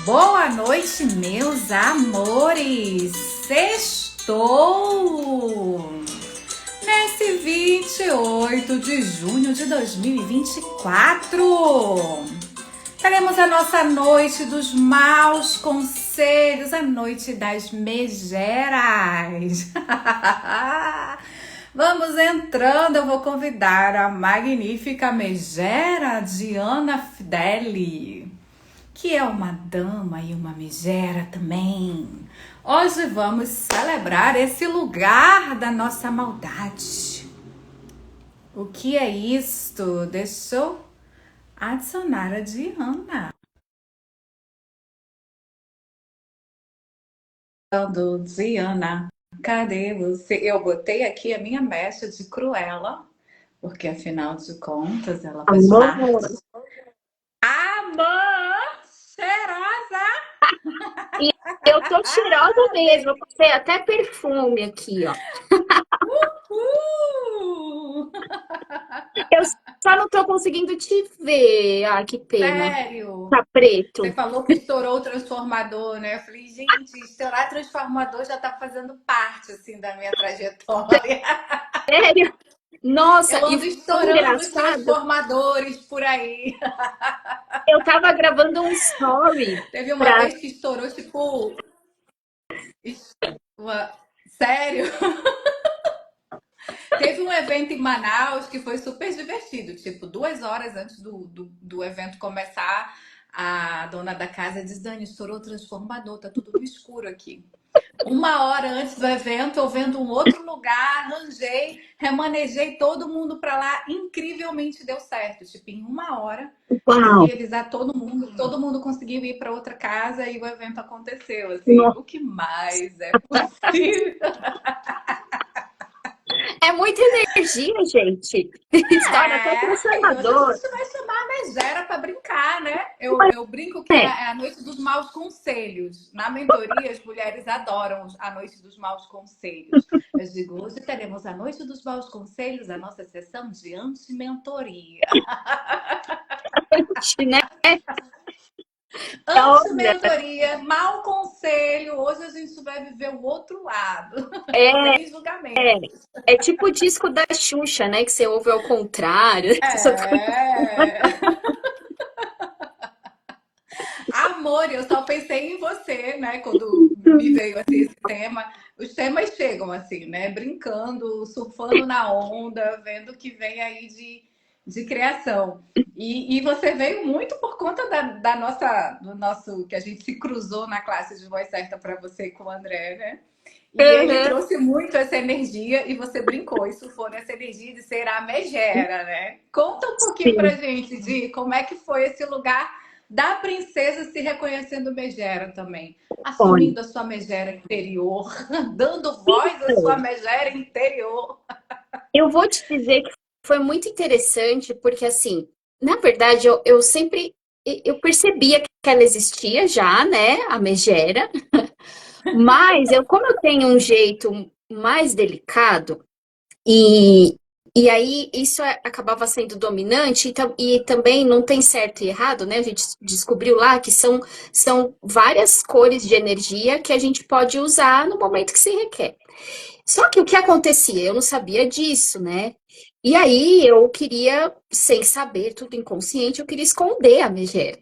Boa noite, meus amores! Sextou! Nesse 28 de junho de 2024, teremos a nossa noite dos maus conselhos, a noite das megeras. Vamos entrando, eu vou convidar a magnífica megera Diana Fideli, que é uma dama e uma megera também. Hoje vamos celebrar esse lugar da nossa maldade. O que é isto? Deixa eu adicionar a Diana. Diana, cadê você? Eu botei aqui a minha mecha de Cruella, porque afinal de contas ela faz Amor, parte. Amor, cheirosa! e eu tô cheirosa mesmo, eu passei até perfume aqui, ó. Uhul! Eu só não tô conseguindo te ver. Ah, que pena. Sério? Tá Você preto. falou que estourou o transformador, né? Eu falei, gente, estourar transformador já tá fazendo parte, assim, da minha trajetória. Sério? Nossa, Eu e ando foi tão estourando os engraçado. transformadores por aí. Eu tava gravando um story Teve uma pra. vez que estourou, tipo, sério? Teve um evento em Manaus que foi super divertido. Tipo, 2 horas antes do evento começar, a dona da casa diz: Dani, estourou o transformador, tá tudo no escuro aqui. 1 hora antes do evento, eu vendo um outro lugar, arranjei, remanejei todo mundo pra lá. Incrivelmente deu certo. Tipo, em 1 hora, Uau! consegui avisar todo mundo conseguiu ir para outra casa e o evento aconteceu. Assim, Nossa, o que mais é possível? é muita energia, gente. Estoura até o E hoje a transformador. gente vai chamar a megera para brincar, né? Eu brinco que É, é a noite dos maus conselhos. Na mentoria, as mulheres adoram a noite dos maus conselhos. Eu digo, hoje teremos a noite dos maus conselhos, a nossa sessão de anti-mentoria. né? Olha, Anti-mentoria, mau conselho. Hoje a gente vai viver o outro lado, é, sem julgamentos. é tipo o disco da Xuxa, né? Que você ouve ao contrário. Essa coisa. É. Amor, eu só pensei em você, né? Quando me veio assim, esse tema. Os temas chegam assim, né? Brincando, surfando na onda, vendo o que vem aí de criação. E você veio muito por conta da nossa, do nosso, que a gente se cruzou na classe de voz certa para você com o André, né? E ele Uhum. trouxe muito essa energia e você brincou e surfou nessa energia de ser a megera, né? Conta um pouquinho pra Sim, gente de como é que foi esse lugar da princesa se reconhecendo megera também, olha. assumindo a sua megera interior, dando voz à sua megera interior. Eu vou te dizer que foi muito interessante, porque assim, na verdade, eu sempre eu percebia que ela existia já, né, a megera, mas como eu tenho um jeito mais delicado, e, e aí isso acabava sendo dominante, e também não tem certo e errado, né? A gente descobriu lá que são várias cores de energia que a gente pode usar no momento que se requer. Só que o que acontecia? Eu não sabia disso, né? E aí eu queria, sem saber, tudo inconsciente, eu queria esconder a megera.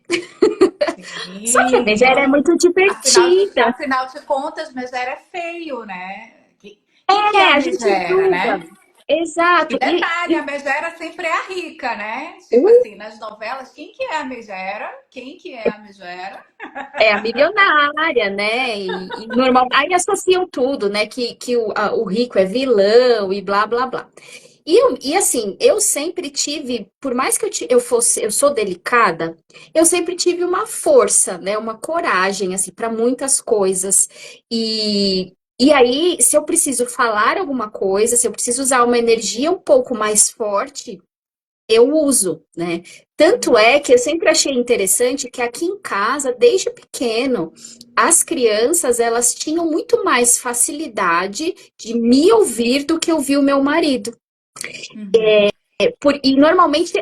Só que a megera é Sim. muito divertida. Afinal de contas, megera é feio, né? Quem que é É, a a gente megera, julga. né? E Exato. detalhe, a megera sempre é a rica, né? Tipo assim, nas novelas, quem que é a megera? Quem que é a megera? É a milionária, né? E normal, aí associam tudo, né? Que o rico é vilão e blá blá blá. E assim, eu sempre tive, por mais que eu fosse, eu sou delicada, eu sempre tive uma força, né? Uma coragem, assim, para muitas coisas. E aí, se eu preciso falar alguma coisa, se eu preciso usar uma energia um pouco mais forte, eu uso, né? Tanto é que eu sempre achei interessante que aqui em casa, desde pequeno, as crianças, elas tinham muito mais facilidade de me ouvir do que ouvir o meu marido. Uhum. E normalmente,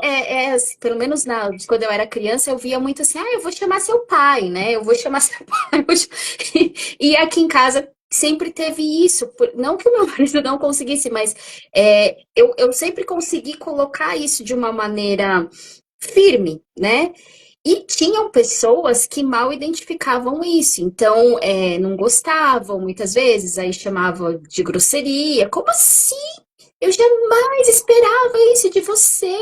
assim, pelo menos quando eu era criança, eu via muito assim, eu vou chamar seu pai, né? Eu vou chamar seu pai. E aqui em casa sempre teve isso. Não que o meu marido não conseguisse, mas eu sempre consegui colocar isso de uma maneira firme, né? E tinham pessoas que mal identificavam isso, então não gostavam muitas vezes, aí chamavam de grosseria. Como assim? Eu jamais esperava isso de você.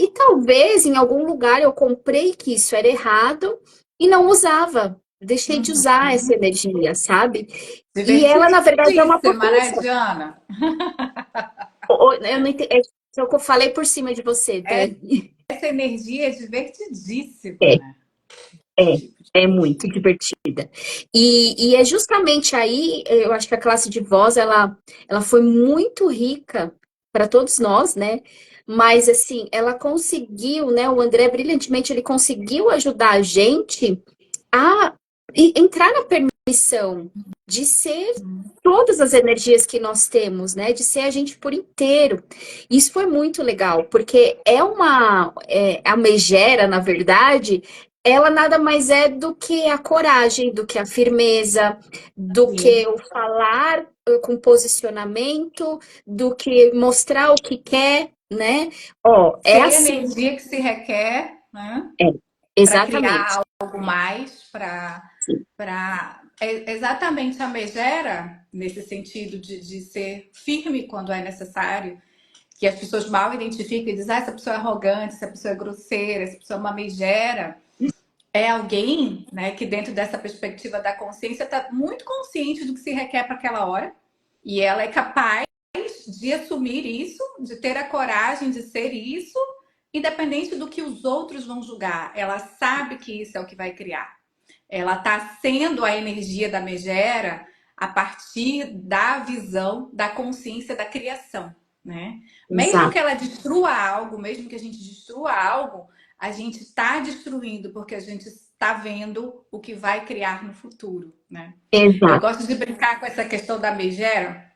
E talvez em algum lugar eu comprei que isso era errado e não usava. Deixei de usar essa Uhum. energia, sabe? E ela, na verdade, é uma Divertidíssima, né, potência. Diana? Eu não entendi, é o que eu falei por cima de você, Dani. Essa energia é divertidíssima, É, né? Esse é, tipo de é muito energia. divertida. E é justamente aí, eu acho que a classe de voz, ela foi muito rica para todos nós, né? Mas, assim, ela conseguiu, né? O André, brilhantemente, ele conseguiu ajudar a gente a entrar na permissão de ser todas as energias que nós temos, né? De ser a gente por inteiro. Isso foi muito legal, porque a megera, na verdade, ela nada mais é do que a coragem, do que a firmeza, do que Sim. o falar com posicionamento, do que mostrar o que quer, né? Ó, é Ser a assim, energia que se requer, né? é, Para exatamente. criar algo mais, exatamente a megera, nesse sentido de ser firme quando é necessário, que as pessoas mal identificam e dizem, essa pessoa é arrogante, essa pessoa é grosseira, essa pessoa é uma megera. É alguém, né, que dentro dessa perspectiva da consciência está muito consciente do que se requer para aquela hora e ela é capaz de assumir isso, de ter a coragem de ser isso, independente do que os outros vão julgar. Ela sabe que isso é o que vai criar. Ela está sendo a energia da megera a partir da visão, da consciência da criação, né? Mesmo que Exato, ela destrua algo, mesmo que a gente destrua algo, a gente está destruindo porque a gente está vendo o que vai criar no futuro, né? Eu exato. gosto de brincar com essa questão da megera.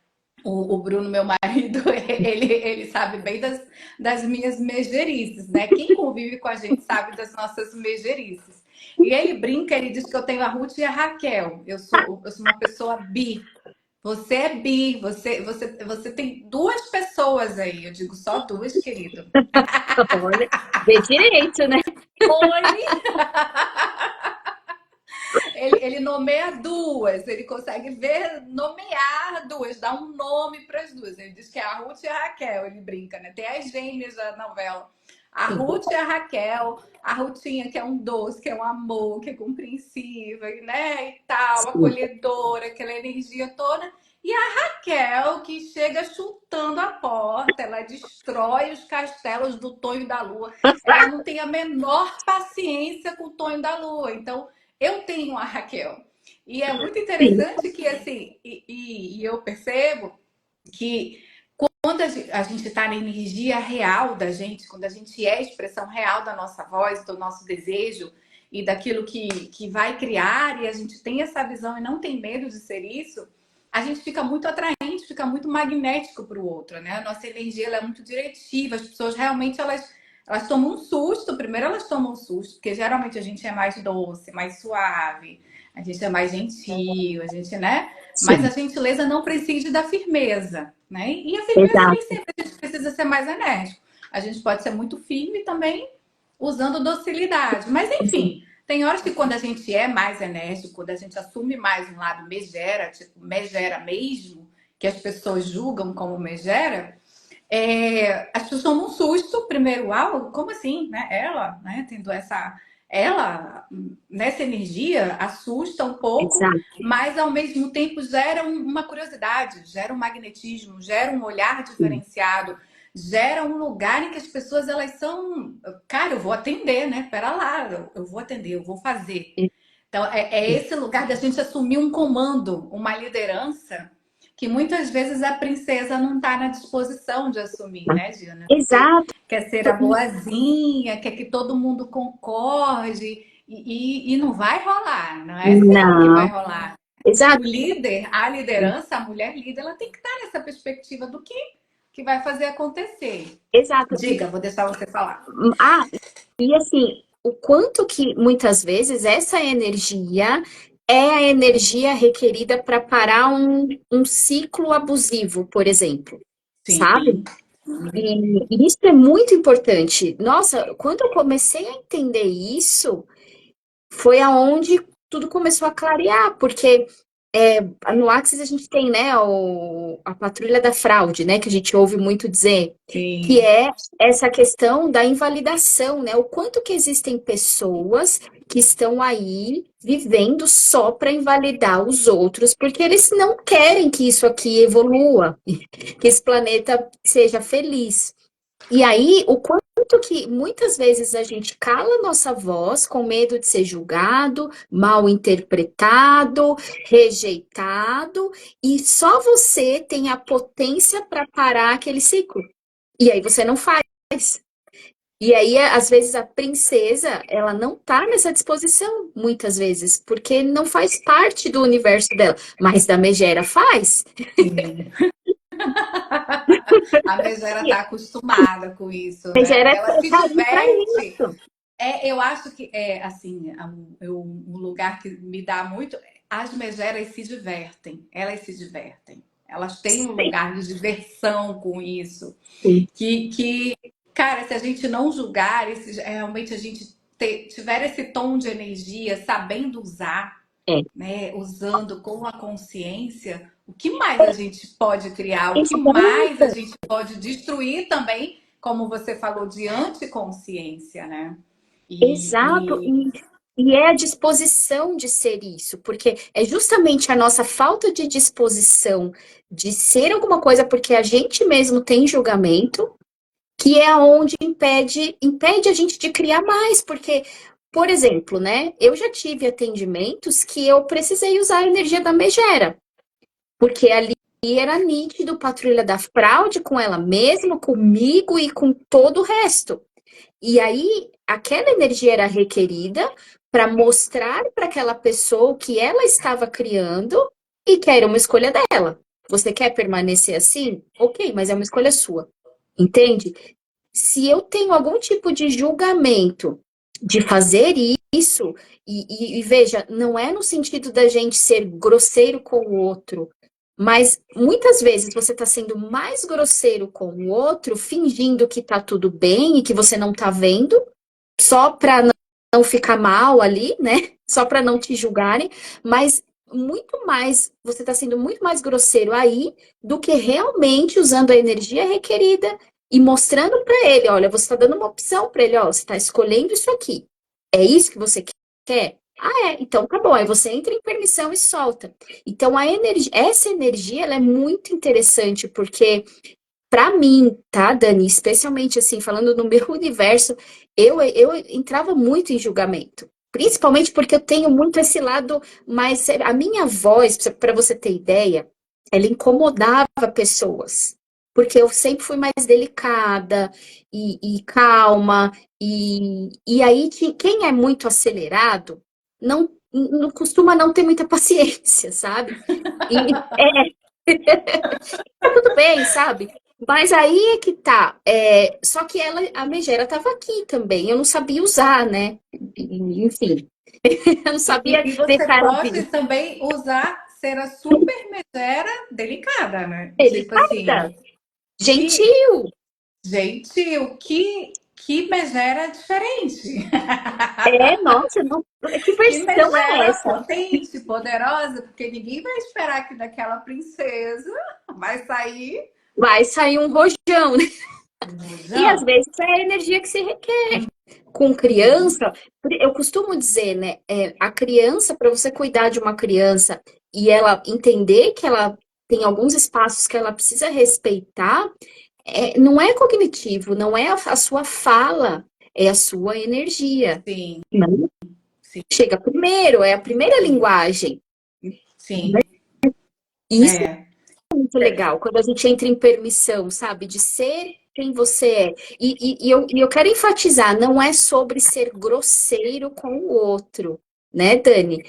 O Bruno, meu marido, ele sabe bem das minhas megerices, né? Quem convive com a gente sabe das nossas megerices. E ele brinca, ele diz que eu tenho a Ruth e a Raquel. Eu sou uma pessoa bi. Você é bi, você tem duas pessoas aí. Eu digo só duas, querido. Olha, vê direito, né? Oi! Ele nomeia duas, ele consegue ver, nomear duas, dar um nome para as duas. Ele diz que é a Ruth e a Raquel, ele brinca, né? Tem as gêmeas da novela. A Ruth e a Raquel, a Rutinha, que é um doce, que é um amor, que é compreensiva, né? E tal, Sim, acolhedora, aquela energia toda. E a Raquel, que chega chutando a porta, ela destrói os castelos do Tonho da Lua. Ela não tem a menor paciência com o Tonho da Lua. Então, eu tenho a Raquel. E é muito sim, interessante que, assim, e eu percebo que quando a gente está na energia real da gente, quando a gente é a expressão real da nossa voz, do nosso desejo e daquilo que vai criar, e a gente tem essa visão e não tem medo de ser isso, a gente fica muito atraente, fica muito magnético para o outro, né? A nossa energia ela é muito diretiva, as pessoas realmente elas tomam um susto, primeiro elas tomam um susto, porque geralmente a gente é mais doce, mais suave, a gente é mais gentil, a gente, né? Mas a sim, gentileza não precisa da firmeza, né? E a firmeza nem exato. sempre a gente precisa ser mais enérgico. A gente pode ser muito firme também usando docilidade. Mas Sim, enfim, tem horas que quando a gente é mais enérgico, quando a gente assume mais um lado megera, tipo megera mesmo, que as pessoas julgam como megera, as pessoas tomam um susto, primeiro, uau, como assim, né? Ela, né, tendo ela, nessa energia, assusta um pouco, exato. mas ao mesmo tempo gera uma curiosidade, gera um magnetismo, gera um olhar Sim, diferenciado, gera um lugar em que as pessoas, elas são, cara, eu vou atender, né? Pera lá, eu vou atender, eu vou fazer. Então, é esse lugar da gente assumir um comando, uma liderança, que muitas vezes a princesa não está na disposição de assumir, né, Gina? Porque exato. quer ser a boazinha, quer que todo mundo concorde, e não vai rolar, não é assim que vai Não, rolar. O exato. líder, a liderança, a mulher líder, ela tem que estar nessa perspectiva do que que vai fazer acontecer. Exato. Diga, vou deixar você falar. Ah, e assim, o quanto que muitas vezes essa energia é a energia requerida para parar um ciclo abusivo, por exemplo, sabe? Sim, E isso é muito importante. Nossa, quando eu comecei a entender isso, foi aonde tudo começou a clarear, porque no Axis a gente tem, né, a patrulha da fraude, né, que a gente ouve muito dizer, que sim. é essa questão da invalidação, né, o quanto que existem pessoas que estão aí vivendo só para invalidar os outros, porque eles não querem que isso aqui evolua, que esse planeta seja feliz. E aí, o quanto que muitas vezes a gente cala nossa voz com medo de ser julgado, mal interpretado, rejeitado, e só você tem a potência para parar aquele ciclo. E aí você não faz. E aí, às vezes, a princesa, ela não tá nessa disposição, muitas vezes, porque não faz parte do universo dela, mas da megera faz. Sim. A Megera E está acostumada com isso, a né? megera Ela se tá aí para diverte. isso. Eu acho que é assim, um lugar que me dá muito. As megeras se divertem, elas se divertem. Elas têm um lugar de diversão com isso. Sim. Que cara, se a gente não julgar, e se realmente a gente tiver esse tom de energia, sabendo usar, É. né, usando com a consciência, o que mais a gente pode criar, o que mais a Exato. gente pode destruir também, como você falou, de anticonsciência, né? Exato, E e é a disposição de ser isso, porque é justamente a nossa falta de disposição de ser alguma coisa, porque a gente mesmo tem julgamento, que é onde impede a gente de criar mais, porque, por exemplo, né, eu já tive atendimentos que eu precisei usar a energia da megera, porque ali era nítido patrulha da fraude com ela mesma, comigo e com todo o resto. E aí, aquela energia era requerida para mostrar para aquela pessoa o que ela estava criando e que era uma escolha dela. Você quer permanecer assim? Ok, mas é uma escolha sua. Entende? Se eu tenho algum tipo de julgamento de fazer isso, e veja, não é no sentido da gente ser grosseiro com o outro, mas muitas vezes você está sendo mais grosseiro com o outro, fingindo que está tudo bem e que você não está vendo, só para não ficar mal ali, né? Só para não te julgarem, mas muito mais, você está sendo muito mais grosseiro aí do que realmente usando a energia requerida e mostrando para ele, olha, você está dando uma opção para ele, ó, você está escolhendo isso aqui. É isso que você quer? Ah, é, então tá bom. Aí você entra em permissão e solta. Então a energia, essa energia, ela é muito interessante porque para mim, tá, Dani, especialmente assim, falando no meu universo, eu entrava muito em julgamento. Principalmente porque eu tenho muito esse lado, mas a minha voz, para você ter ideia, ela incomodava pessoas. Porque eu sempre fui mais delicada e calma. E aí, quem é muito acelerado não costuma não ter muita paciência, sabe? E tá tudo bem, sabe? Mas aí é que tá. Só que a megera estava aqui também. Eu não sabia usar, né? Enfim, eu não sabia e você deixar ela pode vir. também usar, ser a super megera delicada, né? Tipo Delicada, assim, que gentil. gentil, que megera diferente. Nossa, não, que Que versão é megera essa? potente, poderosa, porque ninguém vai esperar que daquela princesa vai sair Vai sair um rojão, né? um E às rojão. vezes é a energia que se requer. Com Sim, criança, eu costumo dizer, né? A criança, para você cuidar de uma criança e ela entender que ela tem alguns espaços que ela precisa respeitar, não é cognitivo, não é a sua fala, é a sua energia. sim, Não sim, chega primeiro, é a primeira sim, linguagem. sim. E isso É, é muito legal, quando a gente entra em permissão, sabe? De ser quem você é. E eu quero enfatizar, não é sobre ser grosseiro com o outro, né, Dani?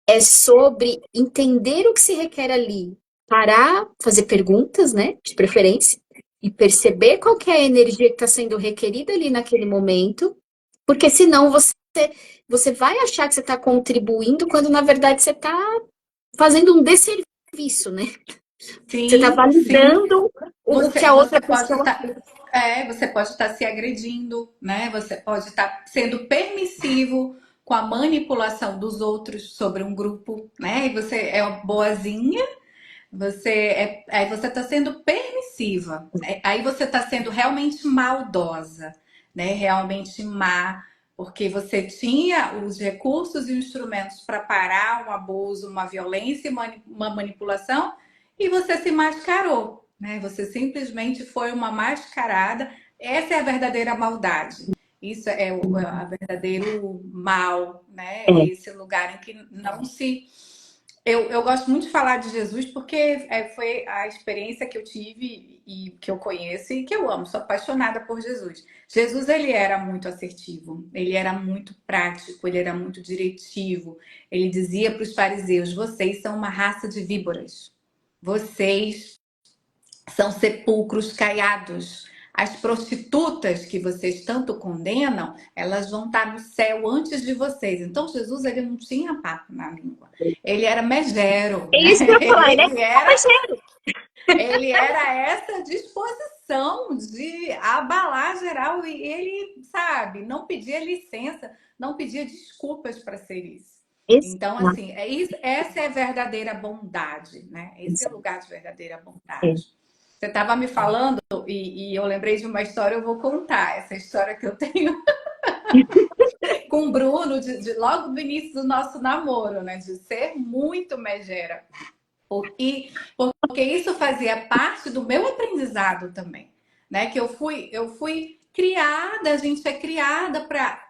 É sobre entender o que se requer ali. Parar, fazer perguntas, né? De preferência. e perceber qual que é a energia que está sendo requerida ali naquele momento, porque senão você vai achar que você está contribuindo quando na verdade você está fazendo um desserviço, né? Você está Sim, sim. validando o que a Você outra pode pessoa estar, fez. você pode estar se agredindo, né? Você pode estar sendo permissivo com a manipulação dos outros sobre um grupo, né? E você é uma boazinha, aí você está sendo permissiva, né? Aí você está sendo realmente maldosa, né? Realmente má, porque você tinha os recursos e instrumentos para parar um abuso, uma violência, uma manipulação, e você se mascarou, né? Você simplesmente foi uma mascarada. Essa é a verdadeira maldade. Isso é o a verdadeiro mal, né? É É, esse lugar em que não se eu gosto muito de falar de Jesus porque foi a experiência que eu tive e que eu conheço e que eu amo. Sou apaixonada por Jesus. Jesus, ele era muito assertivo, ele era muito prático, ele era muito diretivo. Ele dizia para os fariseus: vocês são uma raça de víboras. Vocês são sepulcros caiados. As prostitutas que vocês tanto condenam, elas vão estar no céu antes de vocês. Então, Jesus, ele não tinha papo na língua. Ele era megero, é né? isso que eu ia falar, ele é Ele era, passageiro. ele era essa disposição de abalar geral. E ele, sabe, não pedia licença, não pedia desculpas para ser isso. Então, Exato, assim, essa é a verdadeira bondade, né? Esse é o exato. lugar de verdadeira É. bondade. Você estava me falando e eu lembrei de uma história, eu vou contar. Essa história que eu tenho com o Bruno, logo do início do nosso namoro, né? De ser muito megera. Porque isso fazia parte do meu aprendizado também, né? Que eu fui criada, a gente é criada para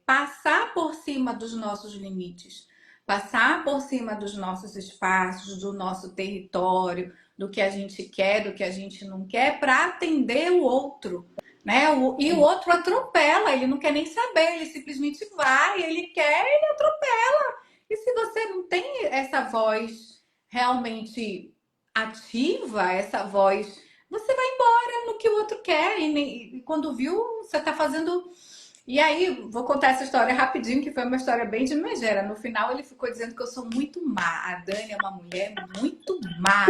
passar por cima dos nossos limites, passar por cima dos nossos espaços, do nosso território, do que a gente quer, do que a gente não quer, para atender o outro. Né? E o outro atropela, ele não quer nem saber, ele simplesmente vai, ele quer, ele atropela. E se você não tem essa voz realmente ativa, essa voz, você vai embora no que o outro quer. E quando viu, você está fazendo. E aí, vou contar essa história rapidinho, que foi uma história bem de megera. No final, ele ficou dizendo que eu sou muito má. A Dani é uma mulher muito má.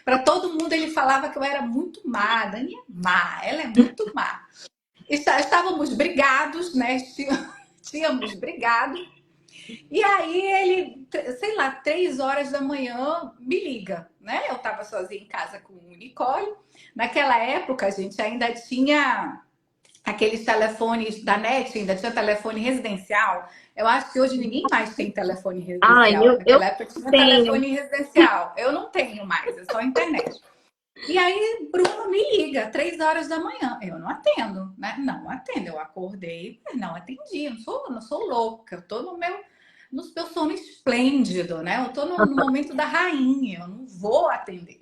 Para todo mundo, ele falava que eu era muito má. A Dani é má, ela é muito má. Estávamos brigados, né? Tínhamos brigado. E aí ele, sei lá, 3 horas da manhã, me liga, né? Eu tava sozinha em casa com o Nicole. Naquela época, a gente ainda tinha aqueles telefones da NET, ainda tinha telefone residencial. Eu acho que hoje ninguém mais tem telefone Ai, residencial. eu Naquela época tinha tenho. telefone residencial. Eu não tenho mais, é só internet. E aí, Bruno me liga, 3 horas da manhã. Eu não atendo, né? Não atendo. Eu acordei, não atendi. Eu não sou louca. Eu tô no meu sono esplêndido, né? Eu tô no momento da rainha. Eu não vou atender.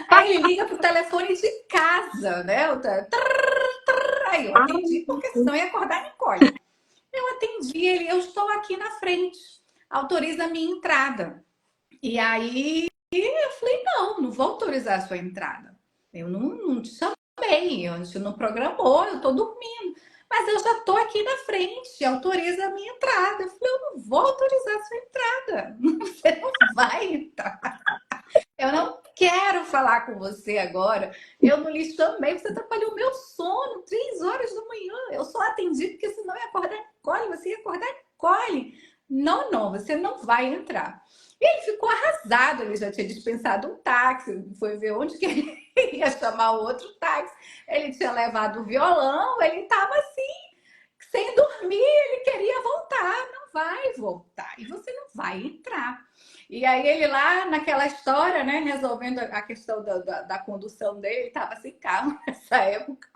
Aí ele liga pro telefone de casa, né? Aí eu Ai, atendi, porque senão ia acordar a Nicole. Eu atendi ele, eu estou aqui na frente. Autoriza a minha entrada. E aí eu falei, não vou autorizar a sua entrada. Eu não te chamei, a gente não programou, eu tô dormindo. Mas eu já tô aqui na frente, autoriza a minha entrada. Eu falei, eu não vou autorizar a sua entrada. Você não vai entrar. Eu não quero falar com você agora. Eu não lhe chamei, você atrapalhou o meu sono, 3 horas da manhã. Eu só atendi porque senão ia acordar Nicole, você ia acordar Nicole. Não, não, você não vai entrar. E ele ficou arrasado, ele já tinha dispensado um táxi, foi ver onde que ele ia chamar o outro táxi. Ele tinha levado o violão, ele estava assim, sem dormir, ele queria voltar. Não vai voltar, e você não vai entrar. E aí ele lá naquela história, né, resolvendo a questão da condução dele, estava sem carro nessa época.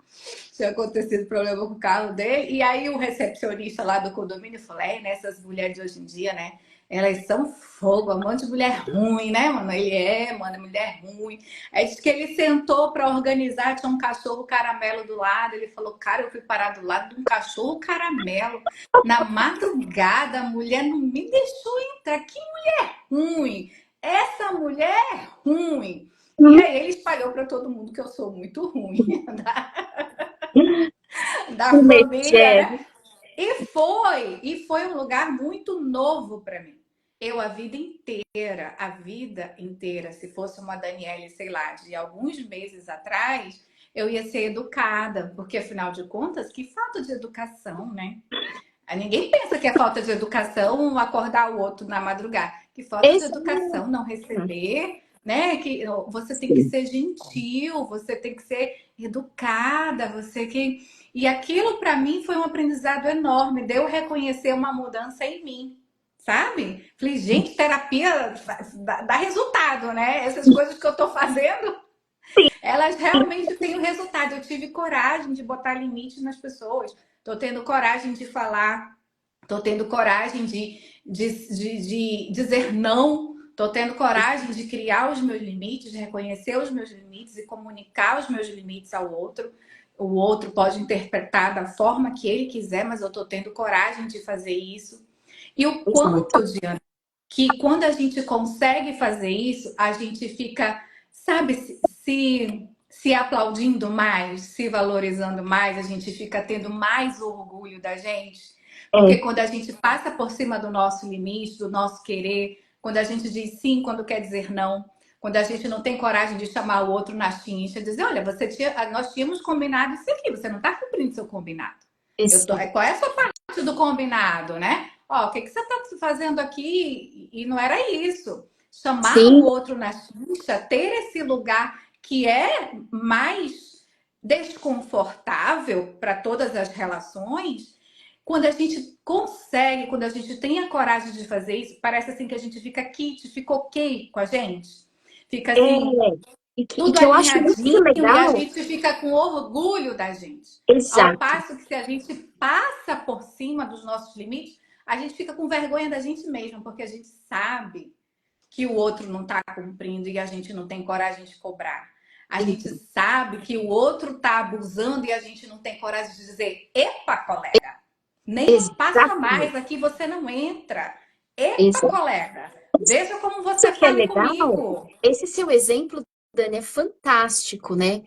Tinha acontecido problema com o carro dele. E aí o recepcionista lá do condomínio falou: nessas mulheres de hoje em dia, né? Elas são fogo, um monte de mulher ruim, né, mano? Ele mano, mulher ruim. Aí disse que ele sentou para organizar, tinha um cachorro caramelo do lado. Ele falou: cara, eu fui parar do lado de um cachorro caramelo. Na madrugada, a mulher não me deixou entrar. Que ruim. Essa mulher é ruim. E aí ele espalhou para todo mundo que eu sou muito ruim da família, Megera. né? E foi um lugar muito novo para mim. Eu a vida inteira, se fosse uma Daniele, sei lá, de alguns meses atrás, eu ia ser educada, porque afinal de contas, que falta de educação, né? Ninguém pensa que é falta de educação um acordar o outro na madrugada. Que falta de Exato. educação não receber, né? Que você tem que Sim. ser gentil, você tem que ser educada, você que. E aquilo para mim foi um aprendizado enorme, deu reconhecer uma mudança em mim, sabe? Falei, gente, terapia dá resultado, né? Essas coisas que eu tô fazendo, elas realmente têm o resultado. Eu tive coragem de botar limite nas pessoas, tô tendo coragem de falar. Tô tendo coragem de dizer não. Tô tendo coragem de criar os meus limites, de reconhecer os meus limites e comunicar os meus limites ao outro. O outro pode interpretar da forma que ele quiser, mas eu tô tendo coragem de fazer isso. E o Exato. quanto, Diana, que quando a gente consegue fazer isso, a gente fica, sabe, se aplaudindo mais, se valorizando mais, a gente fica tendo mais orgulho da gente. Porque É, quando a gente passa por cima do nosso limite, do nosso querer, quando a gente diz sim quando quer dizer não, quando a gente não tem coragem de chamar o outro na chincha, dizer, olha, nós tínhamos combinado isso aqui, você não está cumprindo seu combinado. exato. Qual é a sua parte do combinado, né? Ó, o que você está fazendo aqui? E não era isso. Chamar o Sim, outro na chincha, ter esse lugar que é mais desconfortável para todas as relações, quando a gente consegue, quando a gente tem a coragem de fazer isso, parece assim que a gente fica kit, fica ok com a gente. Fica é. assim, E tudo que eu acho muito alinhadinho e a legal. gente fica com orgulho da gente. Ao Exato. passo que se a gente passa por cima dos nossos limites, a gente fica com vergonha da gente mesmo, porque a gente sabe que o outro não está cumprindo e a gente não tem coragem de cobrar. A gente sabe que o outro está abusando e a gente não tem coragem de dizer: epa, colega, nem um passo a mais Exatamente. aqui você não entra. Epa, Exato. colega, veja como você Isso que é fala legal, comigo. esse seu exemplo, Dani, é fantástico, né?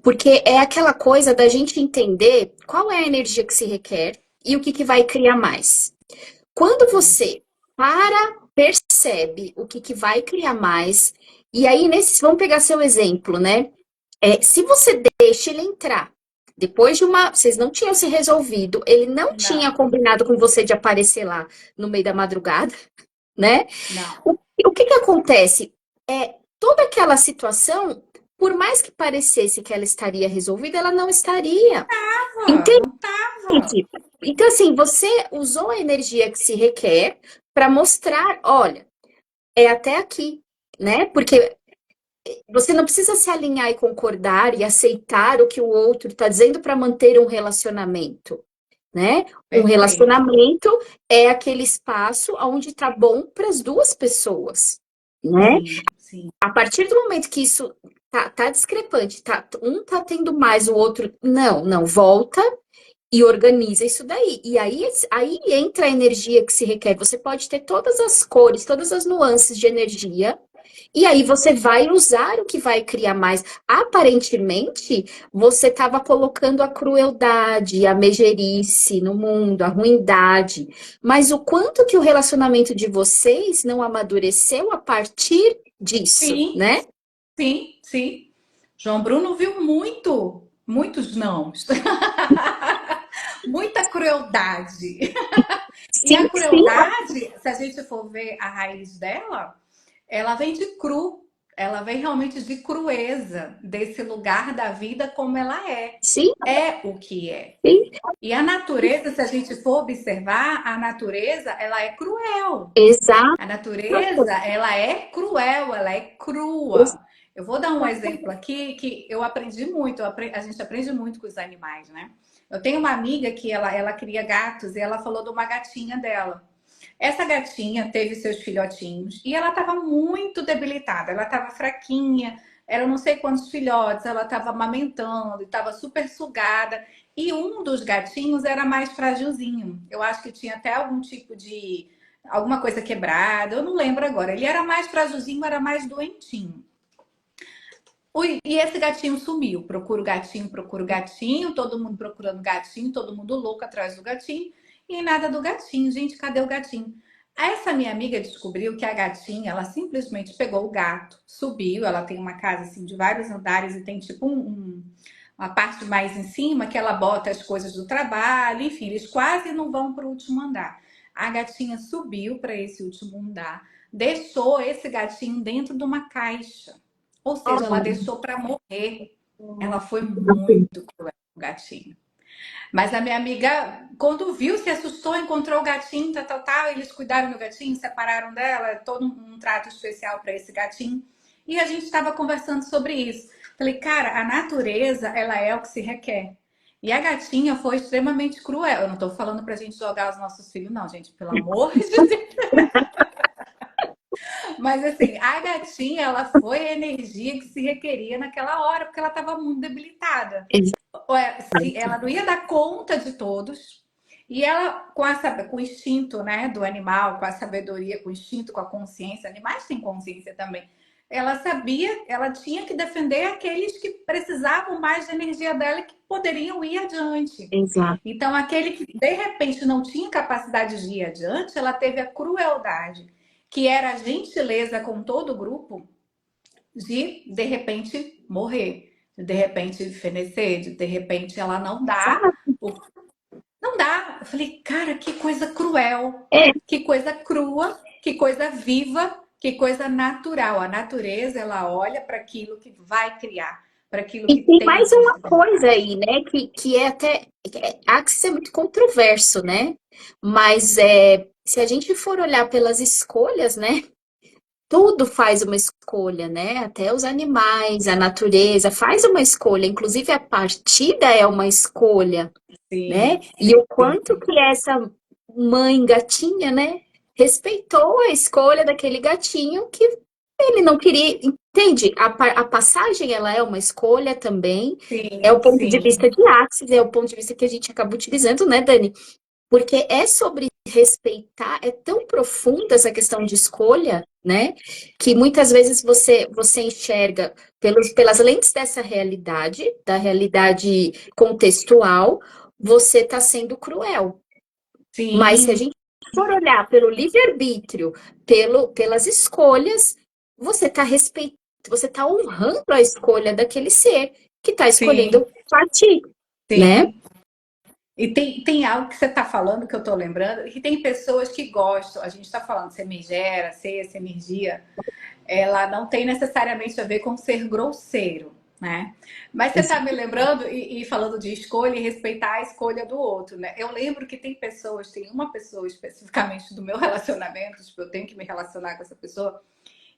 Porque é aquela coisa da gente entender qual é a energia que se requer e o que vai criar mais. Quando você percebe o que vai criar mais, e aí vamos pegar seu exemplo, né? Se você deixa ele entrar, depois de vocês não tinham se resolvido, ele não tinha Não, combinado com você de aparecer lá no meio da madrugada, né? não. O que acontece? Toda aquela situação, por mais que parecesse que ela estaria resolvida, ela não estaria. Não tava. Entende? Então, assim, você usou a energia que se requer para mostrar, olha, é até aqui, né? Porque você não precisa se alinhar e concordar e aceitar o que o outro está dizendo para manter um relacionamento, né? Um Perfeito. relacionamento é aquele espaço onde está bom para as duas pessoas, né? Sim, sim. A partir do momento que isso tá discrepante, um tá tendo mais, o outro não, volta e organiza isso daí. E aí entra a energia que se requer. Você pode ter todas as cores, todas as nuances de energia, e aí você vai usar o que vai criar mais. Aparentemente, você estava colocando a crueldade, a megerice no mundo, a ruindade. Mas o quanto que o relacionamento de vocês não amadureceu a partir disso, Sim, né? sim, sim. João Bruno viu muitos nãos. Muita crueldade. E Sim, a sim, crueldade, se a gente for ver a raiz dela, ela vem de cru. Ela vem realmente de crueza, desse lugar da vida como ela é. sim, É o que é. sim. E a natureza, se a gente for observar, a natureza, ela é cruel. Exato. A natureza, ela é cruel, ela é crua. Eu vou dar um exemplo aqui que eu aprendi muito, a gente aprende muito com os animais, né? Eu tenho uma amiga que ela cria gatos e ela falou de uma gatinha dela. Essa gatinha teve seus filhotinhos e ela estava muito debilitada, ela estava fraquinha, era não sei quantos filhotes, ela estava amamentando, estava super sugada. E um dos gatinhos era mais frágilzinho. Eu acho que tinha até algum tipo de alguma coisa quebrada, eu não lembro agora. Ele era mais frágilzinho, era mais doentinho. E esse gatinho sumiu. Procuro o gatinho, todo mundo procurando gatinho, todo mundo louco atrás do gatinho, e nada do gatinho. Gente, cadê o gatinho? Essa minha amiga descobriu que a gatinha, ela simplesmente pegou o gato, subiu. Ela tem uma casa assim de vários andares e tem tipo uma parte mais em cima que ela bota as coisas do trabalho, enfim, eles quase não vão para o último andar. A gatinha subiu para esse último andar, deixou esse gatinho dentro de uma caixa. Ou seja, ela deixou para morrer. Ela foi muito cruel com o gatinho. Mas a minha amiga, quando viu, se assustou, encontrou o gatinho, tal, tal, tal. Eles cuidaram do gatinho, separaram dela, todo um trato especial para esse gatinho. E a gente estava conversando sobre isso. Falei, cara, a natureza, ela é o que se requer. E a gatinha foi extremamente cruel. Eu não estou falando pra gente jogar os nossos filhos, não, gente, pelo amor de Deus. Mas assim, a gatinha, ela foi a energia que se requeria naquela hora, porque ela estava muito debilitada. Ela não ia dar conta de todos. E ela, com o instinto, né, do animal, com a sabedoria, com o instinto, com a consciência, animais têm consciência também. Ela sabia, ela tinha que defender aqueles que precisavam mais da energia dela e que poderiam ir adiante. Exato. Então, aquele que de repente não tinha capacidade de ir adiante, ela teve a crueldade, que era a gentileza com todo o grupo, de repente morrer, de repente fenecer, de repente ela não dá. Não dá. Eu falei, cara, que coisa cruel, É, que coisa crua, que coisa viva, que coisa natural. A natureza, ela olha para aquilo que vai criar, para aquilo e que tem tem mais uma coisa possibilidade. aí, né, que é até, Axis é muito controverso, né, mas se a gente for olhar pelas escolhas, né, tudo faz uma escolha, né, até os animais, a natureza faz uma escolha, inclusive a partida é uma escolha, né, Sim, e o sim, quanto que essa mãe gatinha, né, respeitou a escolha daquele gatinho que ele não queria, entende? A passagem, ela é uma escolha também, é sim, o ponto de sim, vista de Axis, é o ponto de vista que a gente acaba utilizando, né, Dani? Porque é sobre respeitar, é tão profunda essa questão de escolha, né? Que muitas vezes você enxerga pelas lentes dessa realidade, da realidade contextual, você está sendo cruel. Mas se a sim, gente for olhar pelo livre-arbítrio, pelas escolhas, você está respeitando, você está honrando a escolha daquele ser que está sim, escolhendo partir, né? sim. E tem algo que você está falando que eu estou lembrando, que tem pessoas que gostam, a gente está falando ser megera, ser essa energia, ela não tem necessariamente a ver com ser grosseiro, né? Mas você está me lembrando e falando de escolha e respeitar a escolha do outro, né? Eu lembro que tem uma pessoa especificamente do meu relacionamento, tipo, eu tenho que me relacionar com essa pessoa,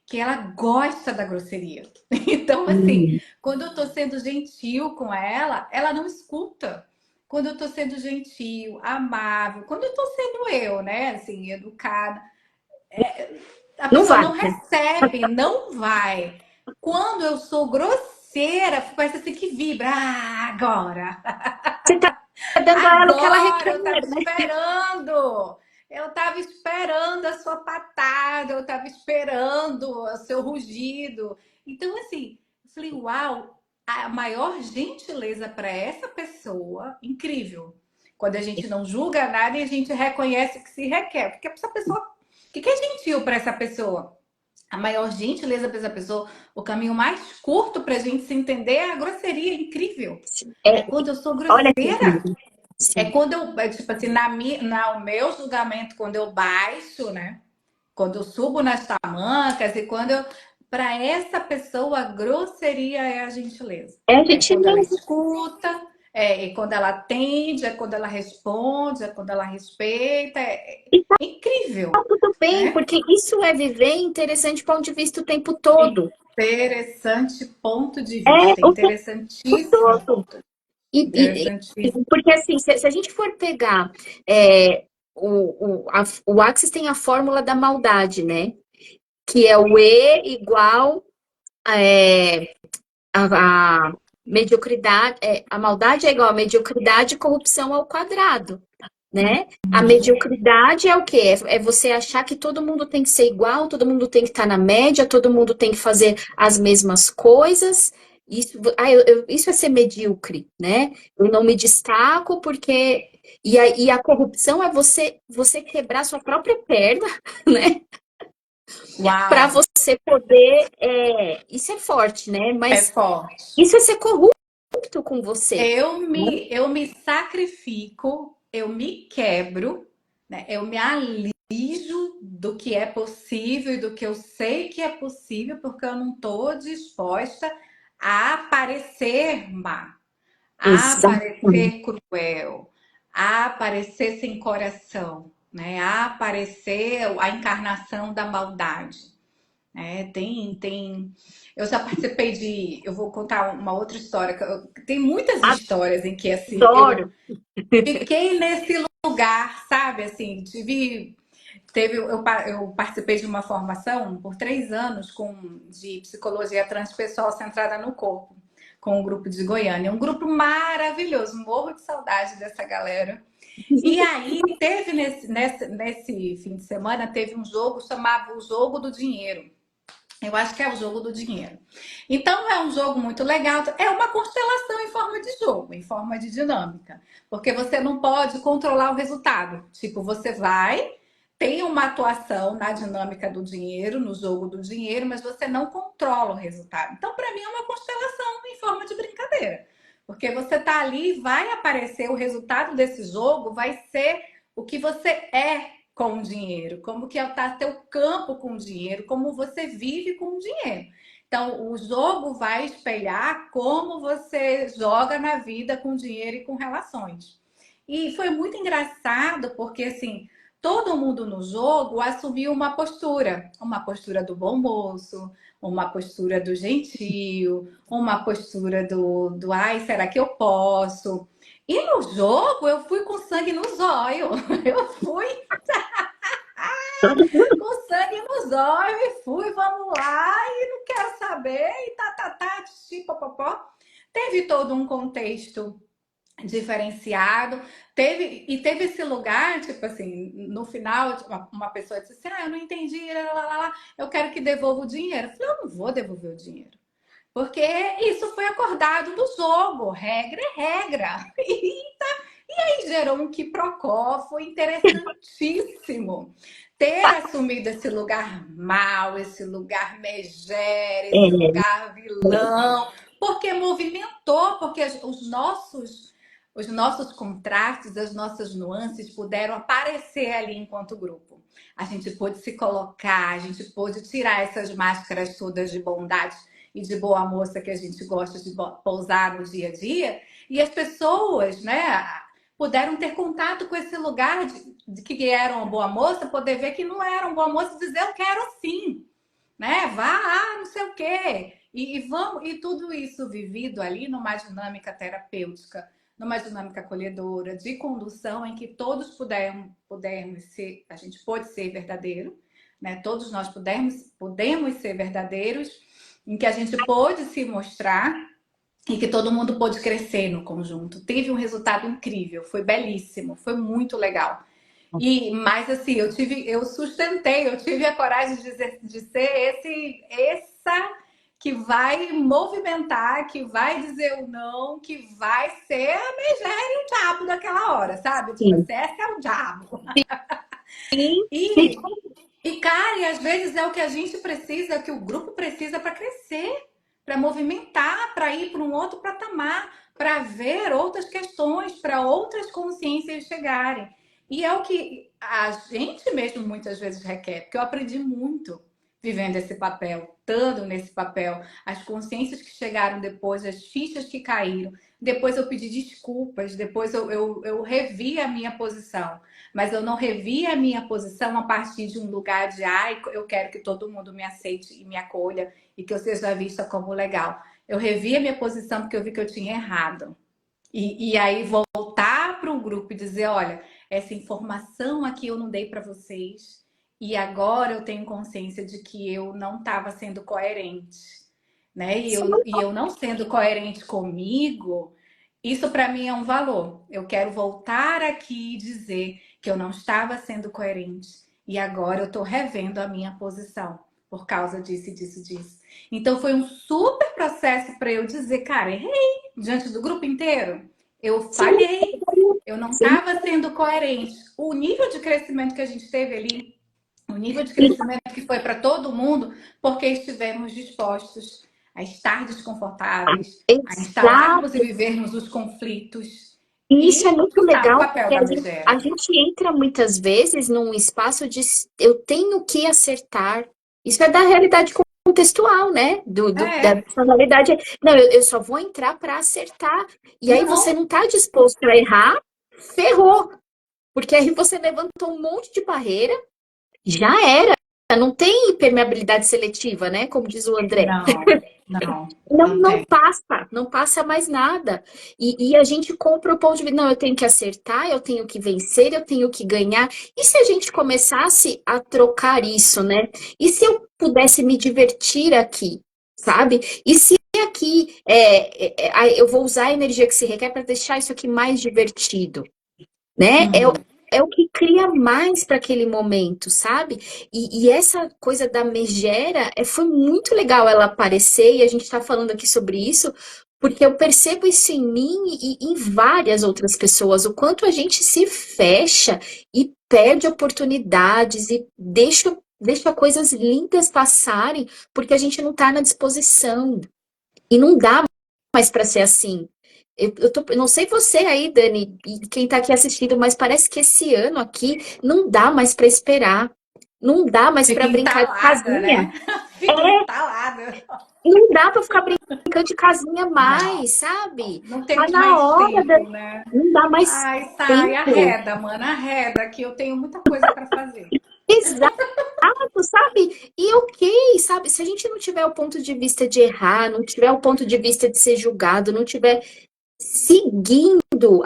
que ela gosta da grosseria. Então, assim, quando eu tô sendo gentil com ela, ela não escuta. Quando eu tô sendo gentil, amável, quando eu tô sendo eu, né, assim, educada, a Não pessoa vai. não recebe, não vai. Quando eu sou grosseira, parece assim que vibra. Ah, agora! Você está dando a ela o que ela Agora requer, eu tava né? esperando. Eu tava esperando a sua patada, eu tava esperando o seu rugido. Então, assim, eu falei, uau, a maior gentileza para essa pessoa, incrível. Quando a gente não julga nada e a gente reconhece o que se requer. Porque essa pessoa, o que é gentil para essa pessoa? A maior gentileza para essa pessoa, o caminho mais curto para a gente se entender é a grosseria, incrível. É É, quando eu sou olha que grosseira. incrível. É Sim. quando eu, tipo assim, o meu julgamento, quando eu baixo, né? Quando eu subo nas tamancas e quando eu. Para essa pessoa, a grosseria é a gentileza. É a É gente quando ela mesmo. escuta, é quando ela atende, é quando ela responde, é quando ela respeita. E tá É incrível, tudo bem, né? porque isso é viver interessante ponto de vista o tempo todo. Interessante ponto de É vista. o tempo Interessantíssimo todo. ponto. Interessantíssimo. Porque assim, se a gente for pegar o Axis tem a fórmula da maldade, né? Que é o E igual é, a mediocridade, a maldade é igual a mediocridade e corrupção ao quadrado, né? A mediocridade é o quê? É você achar que todo mundo tem que ser igual, todo mundo tem que estar na média, todo mundo tem que fazer as mesmas coisas. Isso é ser medíocre, né? Eu não me destaco porque. E a corrupção é você quebrar sua própria perna, né? Para Uau, você poder. Isso é forte, né? é Mas forte. isso é ser corrupto com você, né? Eu me sacrifico, eu me quebro, né? Eu me alijo do que é possível e do que eu sei que é possível, porque eu não estou disposta a parecer má, a Exatamente. parecer cruel, a parecer sem coração, né? A parecer a encarnação da maldade. Eu já participei de. Eu vou contar uma outra história. Tem muitas histórias em que, assim, eu Adoro. fiquei nesse lugar, sabe? Assim, eu participei de uma formação por 3 anos de psicologia transpessoal centrada no corpo, com um grupo de Goiânia. Um grupo maravilhoso, morro de saudade dessa galera. E aí, teve nesse fim de semana, teve um jogo chamado o Jogo do Dinheiro. Eu acho que é o jogo do dinheiro. Então é um jogo muito legal. É uma constelação em forma de jogo, em forma de dinâmica. Porque você não pode controlar o resultado. Tipo, você vai, tem uma atuação na dinâmica do dinheiro, no jogo do dinheiro, mas você não controla o resultado. Então, para mim, é uma constelação em forma de brincadeira. Porque você tá ali, vai aparecer o resultado desse jogo, vai ser o que você é com o dinheiro, como que está teu campo com o dinheiro, como você vive com o dinheiro. Então, o jogo vai espelhar como você joga na vida com dinheiro e com relações. E foi muito engraçado porque assim, todo mundo no jogo assumiu uma postura do bom moço, uma postura do gentil, uma postura do ai, será que eu posso? E no jogo eu fui com sangue no zóio. Eu fui com sangue nos olhos e fui, vamos lá, e não quero saber, e tá, xixi, popopó. Teve todo um contexto diferenciado, teve esse lugar, tipo assim, no final, uma pessoa disse assim, eu não entendi, eu quero que devolva o dinheiro. Eu falei, eu não vou devolver o dinheiro. Porque isso foi acordado no jogo, regra é regra. E aí gerou um quiprocó, foi interessantíssimo ter assumido esse lugar mal, esse lugar megera, esse É, lugar vilão, porque movimentou, porque os nossos contrastes, as nossas nuances puderam aparecer ali enquanto grupo. A gente pôde se colocar, a gente pôde tirar essas máscaras todas de bondade e de boa moça que a gente gosta de pousar no dia a dia, e as pessoas, né, puderam ter contato com esse lugar de que eram uma boa moça, poder ver que não eram boa moça e dizer eu quero sim, né? Vá, não sei o quê. E vamos, e tudo isso vivido ali numa dinâmica terapêutica, numa dinâmica acolhedora, de condução, em que todos pudermos ser, a gente pode ser verdadeiro, né? Todos nós podemos ser verdadeiros, em que a gente pode se mostrar e que todo mundo pôde crescer no conjunto. Teve um resultado incrível, foi belíssimo, foi muito legal. Mas assim, eu sustentei, eu tive a coragem de ser essa que vai movimentar, que vai dizer o não, que vai ser a megera e o diabo daquela hora, sabe? Tipo sim. assim, essa é o diabo. Sim, sim. E, cara, e às vezes é o que a gente precisa, é o que o grupo precisa para crescer, para movimentar, para ir para um outro patamar, para ver outras questões, para outras consciências chegarem. E é o que a gente mesmo muitas vezes requer, porque eu aprendi muito vivendo esse papel, estando nesse papel, as consciências que chegaram depois, as fichas que caíram, depois eu pedi desculpas, depois eu revi a minha posição. Mas eu não revi a minha posição a partir de um lugar de ai, eu quero que todo mundo me aceite e me acolha e que eu seja vista como legal. Eu revi a minha posição porque eu vi que eu tinha errado. E aí voltar para o grupo e dizer, olha, essa informação aqui eu não dei para vocês e agora eu tenho consciência de que eu não estava sendo coerente, né? E eu não sendo coerente comigo, isso para mim é um valor. Eu quero voltar aqui e dizer que eu não estava sendo coerente e agora eu estou revendo a minha posição. por causa disso, disso, disso. Então foi um super processo para eu dizer, cara, errei diante do grupo inteiro. Eu Sim, falhei, eu não sim. estava sendo coerente. O nível de crescimento que a gente teve ali, o nível de E crescimento que foi para todo mundo, porque estivemos dispostos a estar desconfortáveis, a instalarmos e exato. vivermos os conflitos E isso é e muito botar o legal, papel porque da a megera. gente entra muitas vezes num espaço de eu tenho que acertar. Isso é da realidade contextual, né? Da É, personalidade. Não, eu só vou entrar para acertar. E aí você não, não está disposto a errar, ferrou. Porque aí você levantou um monte de barreira, já era. Não tem permeabilidade seletiva, né? Como diz o André. não, não, Não, não tem. não passa mais nada. E a gente compra o ponto de vista, não, eu tenho que acertar, eu tenho que vencer, eu tenho que ganhar. E se a gente começasse a trocar isso, né? E se eu pudesse me divertir aqui, sabe? E se aqui eu vou usar a energia que se requer para deixar isso aqui mais divertido, né? Uhum. É o que cria mais para aquele momento, sabe? E essa coisa da megera foi muito legal ela aparecer, e a gente está falando aqui sobre isso, porque eu percebo isso em mim e em várias outras pessoas, o quanto a gente se fecha e perde oportunidades e deixa coisas lindas passarem, porque a gente não está na disposição. E não dá mais para ser assim. Eu não sei você aí, Dani, e quem está aqui assistindo, mas parece que esse ano aqui não dá mais para esperar. Não dá mais Fica para brincar de entalada, casinha. né? Fica entalada. Não dá para ficar brincando de casinha Não, mais, sabe? não Tá temos na mais hora da... tempo, né? Não dá mais Ai, sai, tempo. arreda, mana, arreda, que eu tenho muita coisa para fazer. Exato, sabe? E ok, sabe? Se a gente não tiver o ponto de vista de errar, não tiver o ponto de vista de ser julgado, não tiver seguindo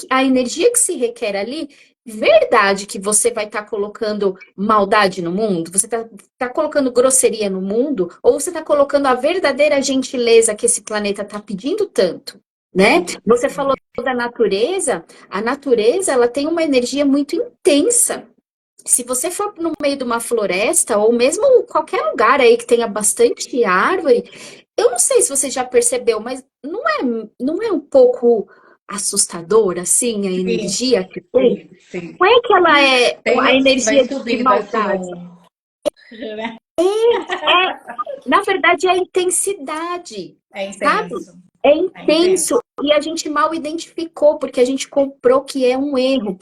a energia que se requer ali, verdade que você vai estar colocando maldade no mundo? Você tá colocando grosseria no mundo? Ou você está colocando a verdadeira gentileza que esse planeta está pedindo tanto? Né? Sim, Você falou sim. da natureza, a natureza ela tem uma energia muito intensa. Se você for no meio de uma floresta, ou mesmo qualquer lugar aí que tenha bastante árvore, eu não sei se você já percebeu, mas não é um pouco assustador, assim, a Sim, energia que tem? sim, sim. Não é que ela é Tem, a vai energia de subindo assim maldade. um, né? É, na verdade, é a intensidade, É sabe? intenso, É é intenso. intenso e a gente mal identificou porque a gente comprou que é um erro.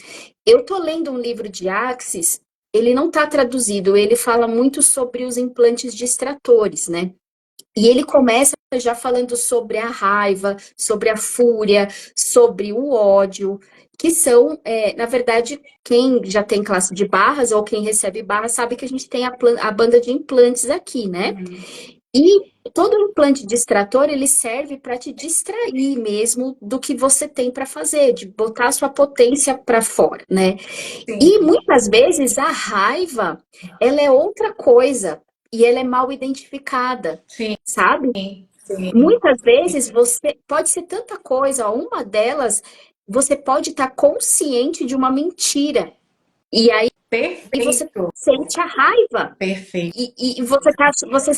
Eu tô lendo um livro de Axis, ele não está traduzido, ele fala muito sobre os implantes distratores, né? E ele começa já falando sobre a raiva, sobre a fúria, sobre o ódio, que são, na verdade, quem já tem classe de barras ou quem recebe barras sabe que a gente tem a banda de implantes aqui, né? Uhum. E todo implante distrator, ele serve para te distrair mesmo do que você tem para fazer, de botar a sua potência para fora, né? E Sim, muitas vezes a raiva, ela é outra coisa e ela é mal identificada, sim, sabe? sim. Muitas vezes você pode ser tanta coisa, ó, uma delas, você pode estar consciente de uma mentira e aí você Perfeito, sente a raiva. perfeito. E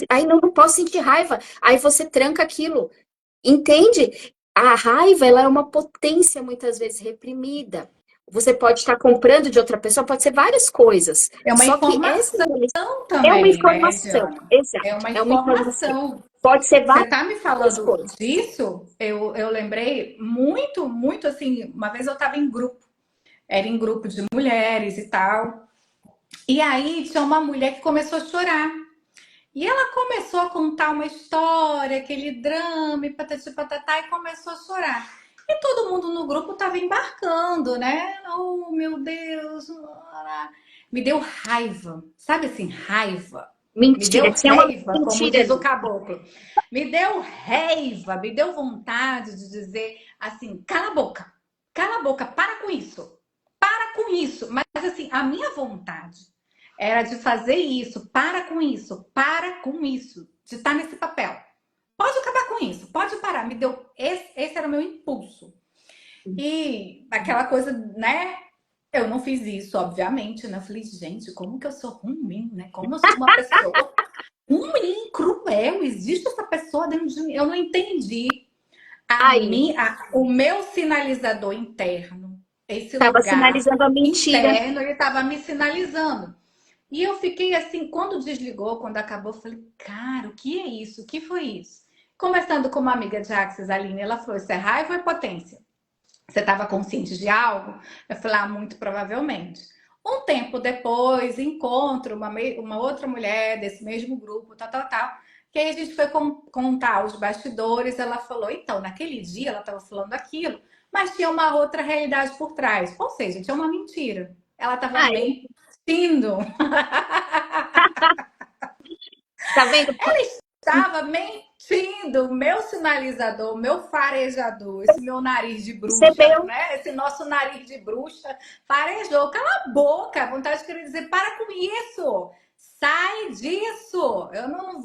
aí não posso sentir raiva. Aí você tranca aquilo. Entende? A raiva, ela é uma potência muitas vezes reprimida. Você pode estar comprando de outra pessoa, pode ser várias coisas. É uma Só que essa informação é uma também, né, informação. Diana? É Exato. uma É uma informação. informação. Pode ser Você tá me várias falando coisas. disso? Eu lembrei muito, muito assim. Uma vez eu estava em grupo, era em grupo de mulheres e tal. E aí tinha uma mulher que começou a chorar. E ela começou a contar uma história, aquele drama, e patati patatá, e começou a chorar. E todo mundo no grupo estava embarcando, né? Oh, meu Deus! Me deu raiva. Sabe assim, raiva? Me deu Mentira, tinha uma raiva, como mentira diz o ali. caboclo. Me deu raiva, me deu vontade de dizer assim: cala a boca, para com isso, para com isso. Mas assim, a minha vontade era de fazer isso, para com isso, de estar nesse papel. Pode acabar com isso, pode parar. Me deu esse era o meu impulso. E aquela coisa, né? Eu não fiz isso, obviamente, né? Eu falei, gente, como que eu sou ruim, né? Como eu sou uma pessoa. um menino cruel, existe essa pessoa dentro de mim. Eu não entendi. Aí, O meu sinalizador interno, esse estava lugar sinalizando a mentira. interno, ele estava me sinalizando. E eu fiquei assim, quando desligou, quando acabou, eu falei, cara, o que é isso? O que foi isso? Conversando com uma amiga de Axis, Aline, ela falou, isso é raiva ou é potência? Você estava consciente de algo? Eu falei, muito provavelmente. Um tempo depois, encontro uma outra mulher desse mesmo grupo, tal, tal, tal. Que aí a gente foi contar os bastidores. Ela falou, então, naquele dia ela estava falando aquilo, mas tinha uma outra realidade por trás. Ou seja, tinha uma mentira. Ela estava Aí, mentindo. tá vendo? Estava mentindo. Meu sinalizador, meu farejador, esse meu nariz de bruxa, Percebeu? né? Esse nosso nariz de bruxa farejou. Cala a boca, a vontade de querer dizer, para com isso. Sai disso. É, Eu não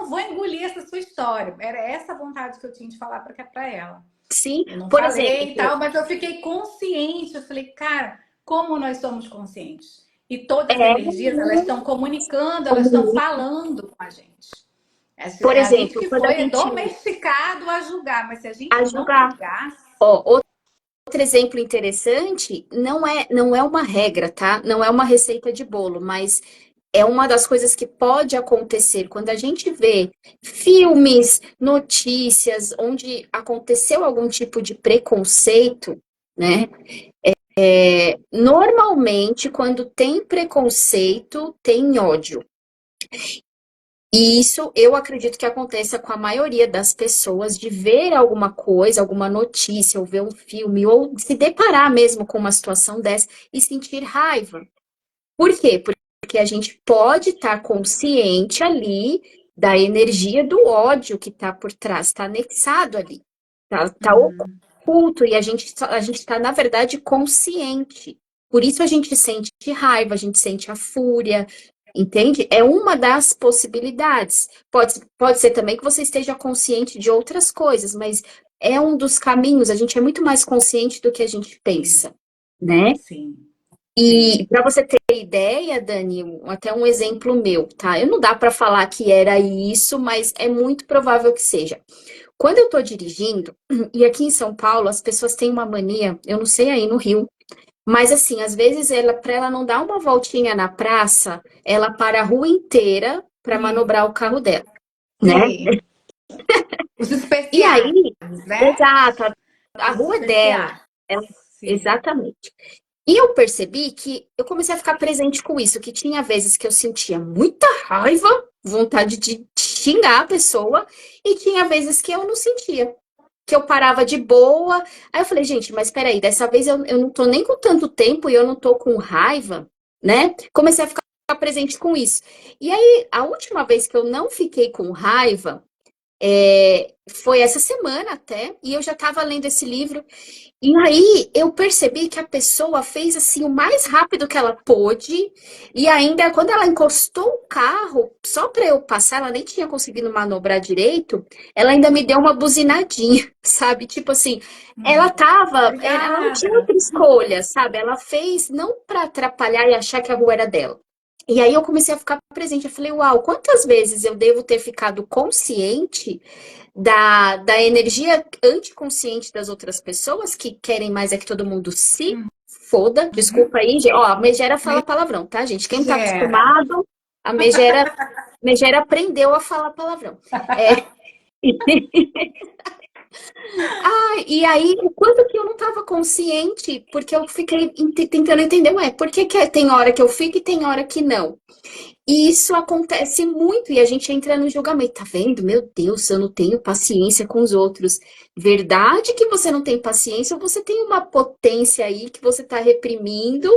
vou engolir essa sua história. Era essa a vontade que eu tinha de falar para ela. sim, Eu não por falei e exemplo, tal, mas eu fiquei consciente. Eu falei, cara, como nós somos conscientes? E todas as é, energias, elas estão comunicando, elas estão como, falando com a gente. por É a gente exemplo, que quando a foi gente domesticado a julgar, mas se a gente a não julgar, julgasse, ó, outro exemplo interessante, não é uma regra, tá? Não é uma receita de bolo, mas é uma das coisas que pode acontecer quando a gente vê filmes, notícias, onde aconteceu algum tipo de preconceito, né? Normalmente, quando tem preconceito, tem ódio. E isso eu acredito que aconteça com a maioria das pessoas, de ver alguma coisa, alguma notícia, ou ver um filme, ou se deparar mesmo com uma situação dessa e sentir raiva. Por quê? Porque a gente pode estar consciente ali da energia do ódio que está por trás, está anexado ali, tá oculto, e a gente está, na verdade, consciente. Por isso a gente sente raiva, a gente sente a fúria, entende? É uma das possibilidades. Pode ser também que você esteja consciente de outras coisas, mas é um dos caminhos, a gente é muito mais consciente do que a gente sim, pensa, né? sim, sim. E para você ter ideia, Dani, até um exemplo meu, tá? Eu não dá para falar que era isso, mas é muito provável que seja. Quando eu tô dirigindo, e aqui em São Paulo as pessoas têm uma mania, eu não sei aí no Rio, mas assim, às vezes para ela não dar uma voltinha na praça, ela para a rua inteira para Sim, manobrar o carro dela, né? sim. Os E especiais, aí, né? exato, a Os rua é dela. especiais. Ela- Sim. exatamente. E eu percebi que eu comecei a ficar presente com isso, que tinha vezes que eu sentia muita raiva, vontade de xingar a pessoa, e tinha vezes que eu não sentia, que eu parava de boa. Aí eu falei, gente, mas peraí, dessa vez eu não tô nem com tanto tempo e eu não tô com raiva, né? Comecei a ficar presente com isso. E aí, a última vez que eu não fiquei com raiva, foi essa semana até, e eu já estava lendo esse livro. E aí eu percebi que a pessoa fez assim o mais rápido que ela pôde, e ainda quando ela encostou o carro, só para eu passar, ela nem tinha conseguido manobrar direito, ela ainda me deu uma buzinadinha, sabe? Tipo assim, ela não tinha Obrigada. outra escolha, sabe? Ela fez não para atrapalhar e achar que a rua era dela. E aí eu comecei a ficar presente. Eu falei, uau, quantas vezes eu devo ter ficado consciente da energia anticonsciente das outras pessoas que querem mais é que todo mundo se foda. Desculpa aí, ó, a Megera fala palavrão, tá, gente? Quem tá Gera. acostumado, a Megera aprendeu a falar palavrão. É, e aí, o quanto que eu não estava consciente, porque eu fiquei tentando entender, ué, por que tem hora que eu fico e tem hora que não? E isso acontece muito, e a gente entra no julgamento, tá vendo? Meu Deus, eu não tenho paciência com os outros. Verdade que você não tem paciência, ou você tem uma potência aí que você tá reprimindo.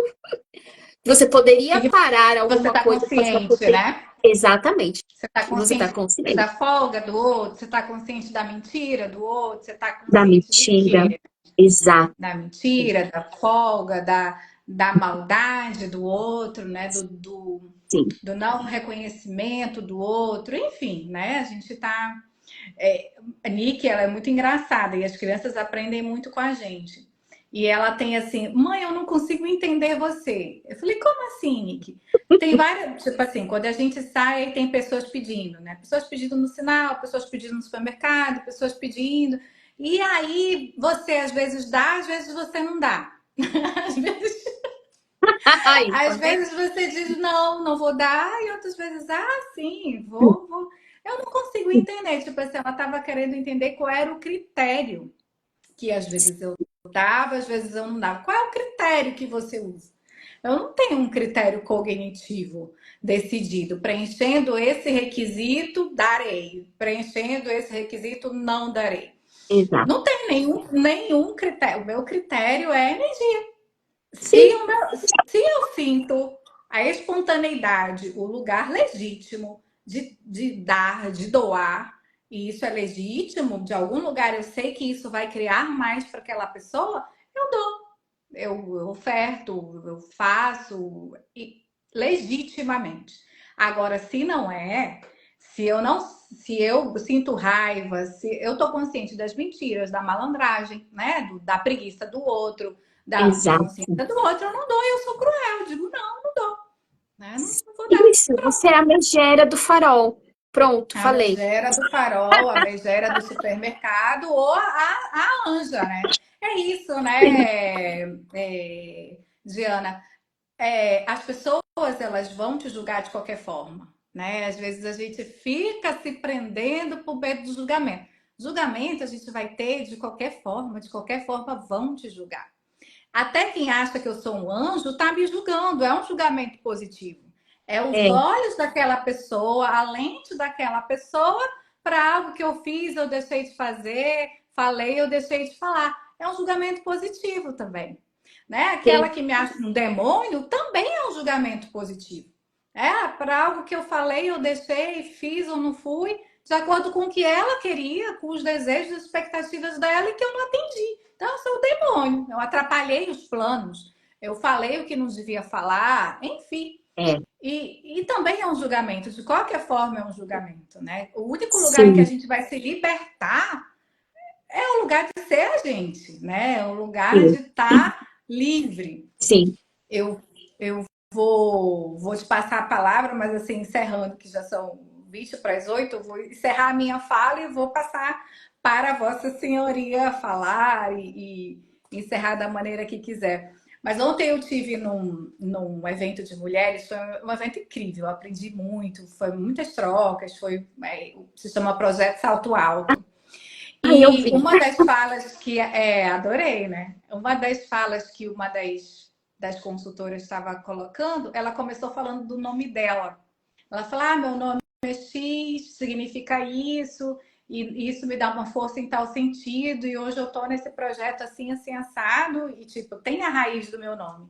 Você poderia E parar você alguma está coisa com a sua consciente, potência. né? Exatamente. Você está Você tá consciente consciente da folga do outro, você está consciente da mentira do outro, você está da consciente de mentira. quê? Exato. Da mentira, da folga, da maldade do outro, né? Sim. Do não reconhecimento do outro, enfim, né? A gente tá. A Nick, ela é muito engraçada e as crianças aprendem muito com a gente. E ela tem assim, mãe, eu não consigo entender você. Eu falei, como assim, Nick? Tem várias, tipo assim, quando a gente sai, tem pessoas pedindo, né? Pessoas pedindo no sinal, pessoas pedindo no supermercado, pessoas pedindo. E aí você às vezes dá, às vezes você não dá. Às vezes, Ai, às tá vendo? vezes você diz não, não vou dar, e outras vezes, ah, sim, vou. Eu não consigo entender. Tipo assim, ela estava querendo entender qual era o critério que às vezes eu dava, às vezes eu não dava. Qual é o critério que você usa? Eu não tenho um critério cognitivo decidido. Preenchendo esse requisito, darei. Preenchendo esse requisito, não darei. Exato. Não tem nenhum critério. O meu critério é energia. Sim, Se eu sinto a espontaneidade, o lugar legítimo de dar, de doar, e isso é legítimo, de algum lugar eu sei que isso vai criar mais para aquela pessoa, eu dou, eu oferto, eu faço e, legitimamente. Agora, se não é, se eu não, se eu sinto raiva, se eu tô consciente das mentiras, da malandragem, né, da preguiça do outro, da exato. inconsciência do outro, eu não dou, eu sou cruel, eu digo não, não dou, né? Não vou dar. Isso, você é a megera do farol. Pronto, A falei. megera do farol, a megera do supermercado ou a anja, né? É isso, né, Diana? As pessoas elas vão te julgar de qualquer forma, né? Às vezes a gente fica se prendendo por medo do julgamento. Julgamento a gente vai ter de qualquer forma vão te julgar. Até quem acha que eu sou um anjo está me julgando, é um julgamento positivo. É os É, olhos daquela pessoa, a lente daquela pessoa para algo que eu fiz, eu deixei de fazer, falei, eu deixei de falar. É um julgamento positivo também. Né? Aquela sim, que me acha um demônio também é um julgamento positivo. Para algo que eu falei, eu deixei, fiz ou não fui, de acordo com o que ela queria, com os desejos e expectativas dela e que eu não atendi. Então, eu sou o demônio. Eu atrapalhei os planos. Eu falei o que não devia falar. Enfim. é, E também é um julgamento. De qualquer forma, é um julgamento, né? O único lugar em que a sim, gente vai se libertar é o lugar de ser a gente, né? É o lugar de sim, estar livre. sim. Eu vou te passar a palavra, mas assim, encerrando, que já são 20 para as 8, eu vou encerrar a minha fala e vou passar para a Vossa Senhoria falar e encerrar da maneira que quiser. Mas ontem eu tive num evento de mulheres, foi um evento incrível, eu aprendi muito, foi muitas trocas, se chama Projeto Salto Alto. Ai, eu E vi. uma das falas que adorei, né? Uma das falas que uma das consultoras estava colocando, ela começou falando do nome dela. Ela falou: ah, meu nome é X, significa isso, e isso me dá uma força em tal sentido, e hoje eu tô nesse projeto assim, assim, assado, e tipo, tem a raiz do meu nome.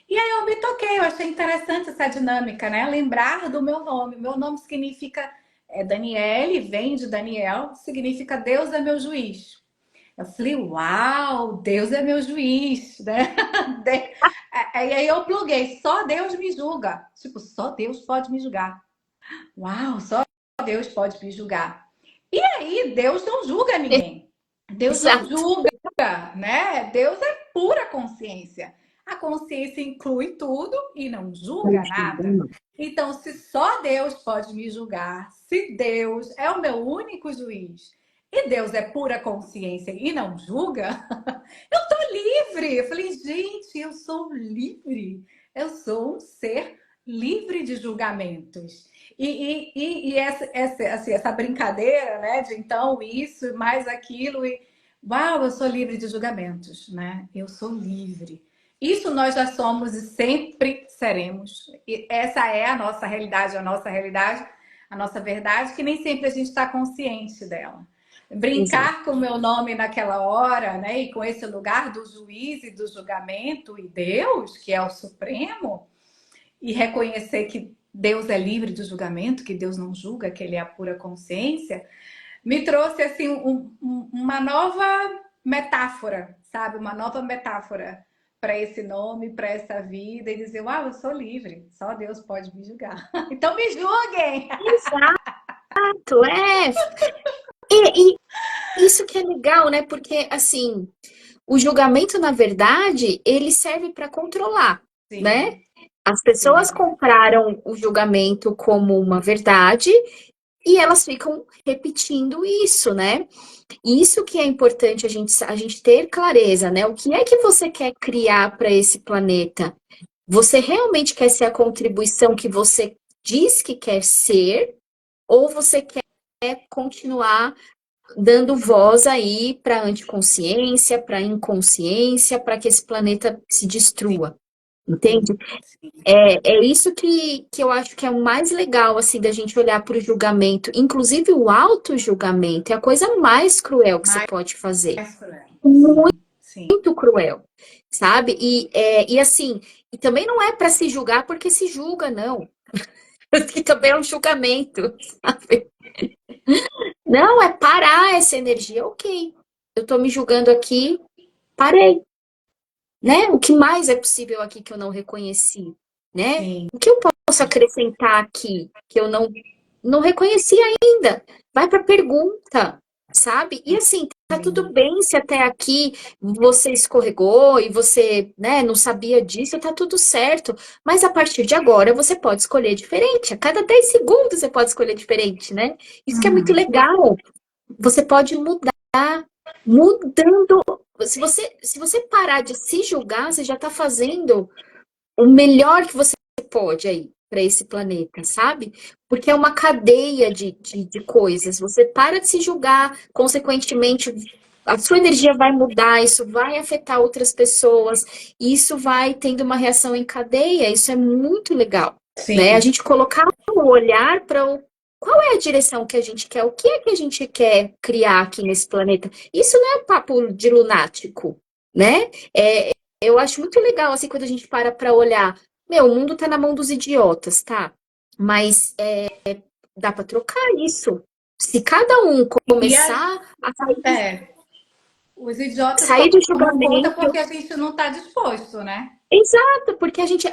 E aí eu me toquei, eu achei interessante essa dinâmica, né? Lembrar do meu nome. Meu nome significa Daniele, vem de Daniel, significa Deus é meu juiz. Eu falei, uau, Deus é meu juiz, né? E aí eu pluguei, só Deus me julga. Tipo, só Deus pode me julgar. Uau, só Deus pode me julgar. E aí, Deus não julga ninguém. Deus não Exato. julga, né? Deus é pura consciência. A consciência inclui tudo e não julga nada. Então, se só Deus pode me julgar, se Deus é o meu único juiz e Deus é pura consciência e não julga, eu tô livre. Eu falei, gente, eu sou livre. Eu sou um ser livre de julgamentos. E assim, essa brincadeira, né? De então isso, mais aquilo, e uau, eu sou livre de julgamentos, né? Eu sou livre. Isso nós já somos e sempre seremos. E essa é a nossa verdade, que nem sempre a gente está consciente dela. Exato. Brincar com o meu nome naquela hora, né? E com esse lugar do juiz e do julgamento, e Deus, que é o Supremo, e reconhecer que Deus é livre de julgamento, que Deus não julga, que Ele é a pura consciência, me trouxe assim uma nova metáfora, sabe? Uma nova metáfora para esse nome, para essa vida, e dizer, uau, eu sou livre, só Deus pode me julgar. Então me julguem! Exato, é. E isso que é legal, né? Porque, assim, o julgamento, na verdade, ele serve para controlar, né? Sim, As pessoas sim. compraram o julgamento como uma verdade e elas ficam repetindo isso, né? Isso que é importante a gente ter clareza, né? O que é que você quer criar para esse planeta? Você realmente quer ser a contribuição que você diz que quer ser, ou você quer continuar dando voz aí para anticonsciência, para inconsciência, para que esse planeta se Sim, destrua? Entende? sim. É isso que eu acho que é o mais legal, assim, da gente olhar para o julgamento. Inclusive, o auto-julgamento é a coisa mais cruel que você Mais pode fazer. cruel. Muito Sim, sim. cruel, sabe? E assim, e também não é para se julgar porque se julga, não. Que também é um julgamento, sabe? Não, é parar essa energia. Ok, eu tô me julgando aqui, parei, né? O que mais é possível aqui que eu não reconheci, né? Sim. O que eu posso acrescentar aqui que eu não reconheci ainda? Vai para pergunta, sabe? E assim, tá tudo bem se até aqui você escorregou e você, né, não sabia disso, tá tudo certo. Mas a partir de agora você pode escolher diferente. A cada 10 segundos você pode escolher diferente, né? Isso que é muito Uhum. legal. Você pode mudar, mudando. Se você parar de se julgar, você já está fazendo o melhor que você pode aí para esse planeta, sabe? Porque é uma cadeia de coisas. Você para de se julgar, consequentemente, a sua energia vai mudar, isso vai afetar outras pessoas, e isso vai tendo uma reação em cadeia. Isso é muito legal, né? A Sim. gente colocar o olhar para qual é a direção que a gente quer, o que é que a gente quer criar aqui nesse planeta. Isso não é papo de lunático, né? Eu acho muito legal, assim, quando a gente para olhar. Meu, o mundo tá na mão dos idiotas, tá? Mas dá para trocar isso. Se cada um E aí, começar a é, os idiotas sair do tomam conta porque julgamento. a gente não está disposto, né? Exato, porque a gente,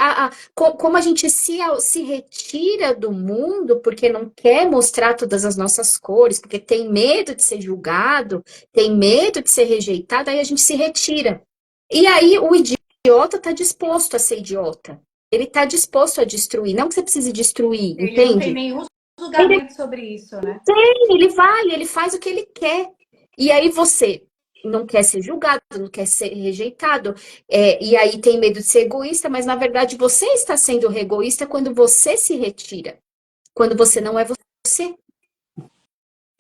como a gente se retira do mundo, porque não quer mostrar todas as nossas cores, porque tem medo de ser julgado, tem medo de ser rejeitado, aí a gente se retira. E aí o idiota está disposto a ser idiota. Ele está disposto a destruir. Não que você precise destruir, Ele não tem entende? nenhum Ele julgamento sobre isso, né? tem, ele vai, ele faz o que ele quer. E aí você não quer ser julgado, não quer ser rejeitado, e aí tem medo de ser egoísta, mas na verdade você está sendo egoísta quando você se retira, quando você não é você.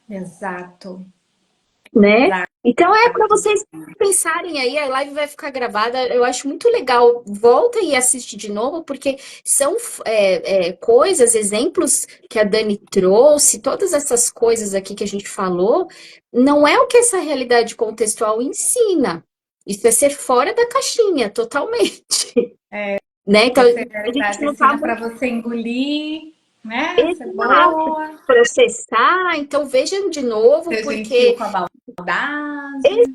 Exato. Né? Então é para Exato. vocês pensarem aí, a live vai ficar gravada. Eu acho muito legal. Volta e assiste de novo, porque são coisas, exemplos que a Dani trouxe, todas essas coisas aqui que a gente falou, não é o que essa realidade contextual ensina. Isso é ser fora da caixinha, totalmente. Né? Então, Essa a gente realidade não tá ensina para você engolir, né? Ser exato, boa, processar. Então, vejam de novo, ser gentil porque com a maldade.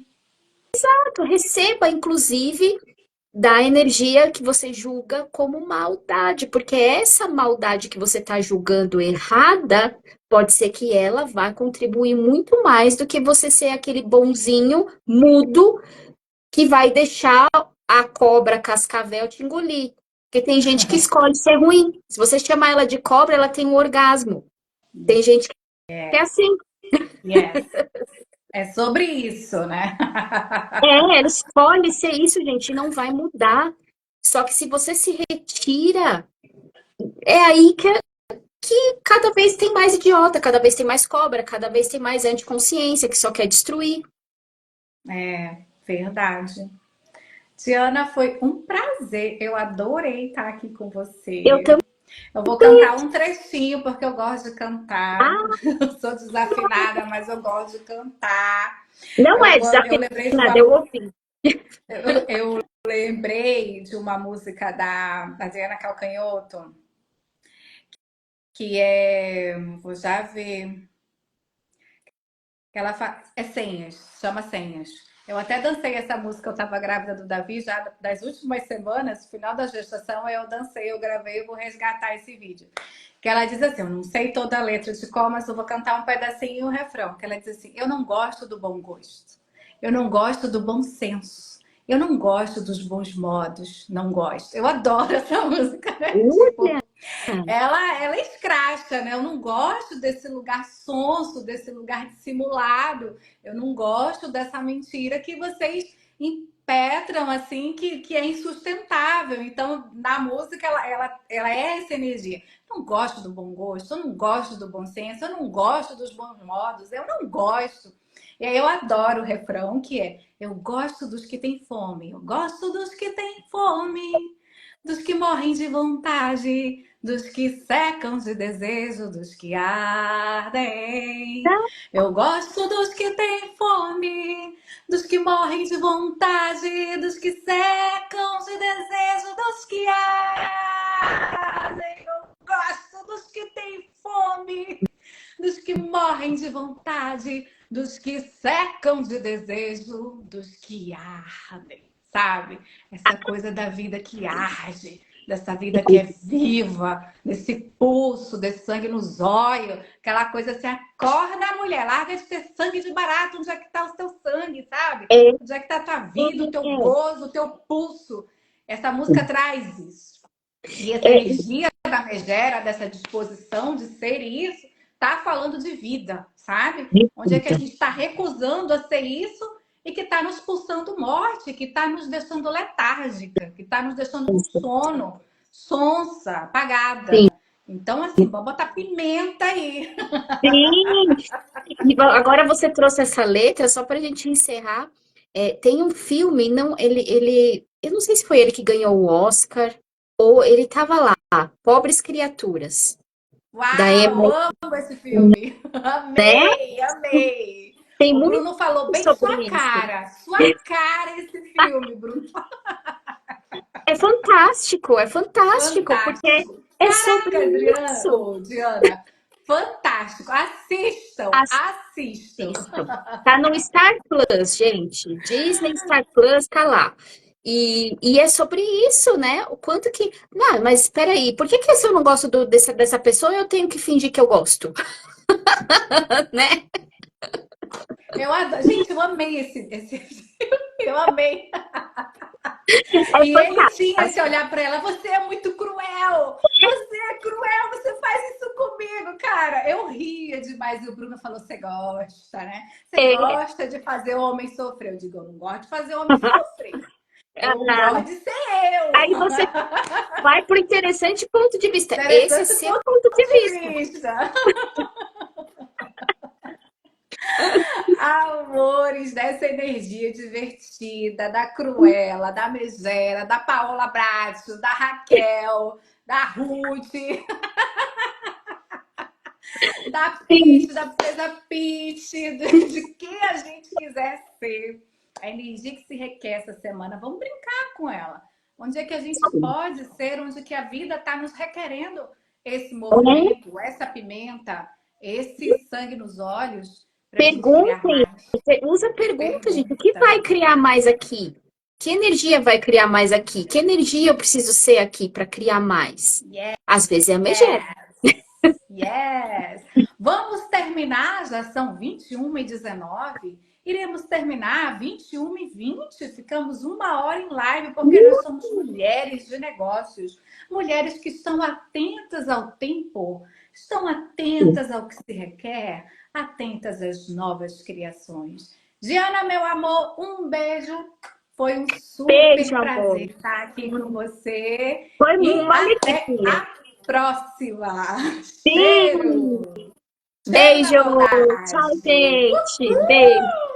receba, inclusive, da energia que você julga como maldade, porque essa maldade que você está julgando errada, pode ser que ela vá contribuir muito mais do que você ser aquele bonzinho mudo que vai deixar a cobra cascavel te engolir. Porque tem gente que escolhe ser ruim. Se você chamar ela de cobra, ela tem um orgasmo. Tem gente que é assim. Yes. É sobre isso, né? Ela escolhe ser isso, gente, e não vai mudar. Só que se você se retira, é aí que cada vez tem mais idiota, cada vez tem mais cobra, cada vez tem mais anticonsciência que só quer destruir. É verdade. Tiana, foi um prazer. Eu adorei estar aqui com Eu você. também. Eu vou cantar um trechinho porque eu gosto de cantar. Ah, Eu sou desafinada, mas eu gosto de cantar. não é Eu lembrei de desafinada, eu uma, ouvi. eu lembrei de uma música da Adriana Calcanhoto, que é, vou já ver, que ela faz, é Senhas, chama Senhas. Eu até dancei essa música, eu estava grávida do Davi já das últimas semanas, final da gestação, eu dancei, eu gravei, eu vou resgatar esse vídeo. Que ela diz assim, eu não sei toda a letra de qual, mas eu vou cantar um pedacinho e o refrão. Que ela diz assim, eu não gosto do bom gosto. Eu não gosto do bom senso. Eu não gosto dos bons modos. Não gosto. Eu adoro essa música, né? Olha! Tipo, ela escracha, né? Eu não gosto desse lugar sonso, desse lugar dissimulado. Eu não gosto dessa mentira que vocês impetram, assim, que é insustentável. Então, na música, ela é essa energia. Eu não gosto do bom gosto, eu não gosto do bom senso, eu não gosto dos bons modos, eu não gosto. E aí eu adoro o refrão que é: eu gosto dos que têm fome, eu gosto dos que têm fome, dos que morrem de vontade, dos que secam de desejo, dos que ardem. Eu gosto dos que têm fome, dos que morrem de vontade, dos que secam de desejo, dos que ardem. Eu gosto dos que têm fome, dos que morrem de vontade, dos que secam de desejo, dos que ardem, sabe? Essa coisa da vida que arde, dessa vida que é viva, desse pulso, desse sangue nos olhos, aquela coisa assim, acorda, mulher, larga de ter sangue de barato, onde é que tá o teu sangue, sabe? É, Onde é que tá a tua vida, o teu gozo, o teu pulso? Essa música traz isso. E essa é, energia da megera, dessa disposição de ser isso, tá falando de vida, sabe? Onde é que a gente está recusando a ser isso e que está nos pulsando morte, que está nos deixando letárgica, que está nos deixando com sono, sonsa, apagada. sim, Então, assim, vamos botar pimenta aí. sim. E agora você trouxe essa letra, só para a gente encerrar. Tem um filme, não, eu não sei se foi ele que ganhou o Oscar, ou ele estava lá, Pobres Criaturas, da Emma, Uau, amo esse filme. né? Amei, amei. Tem O muito Bruno falou bem sobre isso. sua cara esse filme, Bruno. É fantástico, porque Fantástico. é sobre Caraca, Adriana, isso. ô, Diana, fantástico. Assistam, assistam. Assistam. Tá no Star Plus, gente. Disney Star Plus tá lá. E é sobre isso, né? O quanto que. Não, mas espera aí, por que se eu não gosto dessa pessoa, eu tenho que fingir que eu gosto? Né? Eu adoro. Gente, eu amei esse filme. Eu amei. É E ele tinha esse fantástico. olhar para ela: você é muito cruel. Você é cruel, você faz isso comigo, cara. Eu ria demais. E o Bruno falou: você gosta, né? Você É, gosta de fazer o homem sofrer. Eu digo: eu não gosto de fazer o homem sofrer. Eu ah, gosto de ser eu. aí você vai pro interessante ponto de vista. Esse é Interessante seu ponto ponto de vista. de vista. Amores dessa energia divertida, da Cruella, da Megera, da Paola Bracho, da Raquel, da Ruth, da Sim, Pete, da Princesa Pete, de quem a gente quiser ser. A energia que se requer essa semana, vamos brincar com ela. Onde é que a gente pode ser, onde que a vida está nos requerendo esse é, movimento, essa pimenta, esse sangue nos olhos, para a gente criar perguntem, mais. usa pergunta, gente. O que vai Pergunta. criar mais aqui? Que energia vai criar mais aqui? Que energia eu preciso ser aqui para criar mais? Yes, Às vezes é a megera. yes. Vamos terminar, já são 21h19. Iremos terminar 21h20. Ficamos 1 hora em live, porque nós somos mulheres de negócios. Mulheres que estão atentas ao tempo, estão atentas ao que se requer, atentas às novas criações. Diana, meu amor, um beijo. Foi um Beijo, super amor. prazer estar aqui com você. Foi E uma até alegria. a próxima. Sim! Cheiro! Cheiro da Beijo! Tchau, maldade! gente! Beijo!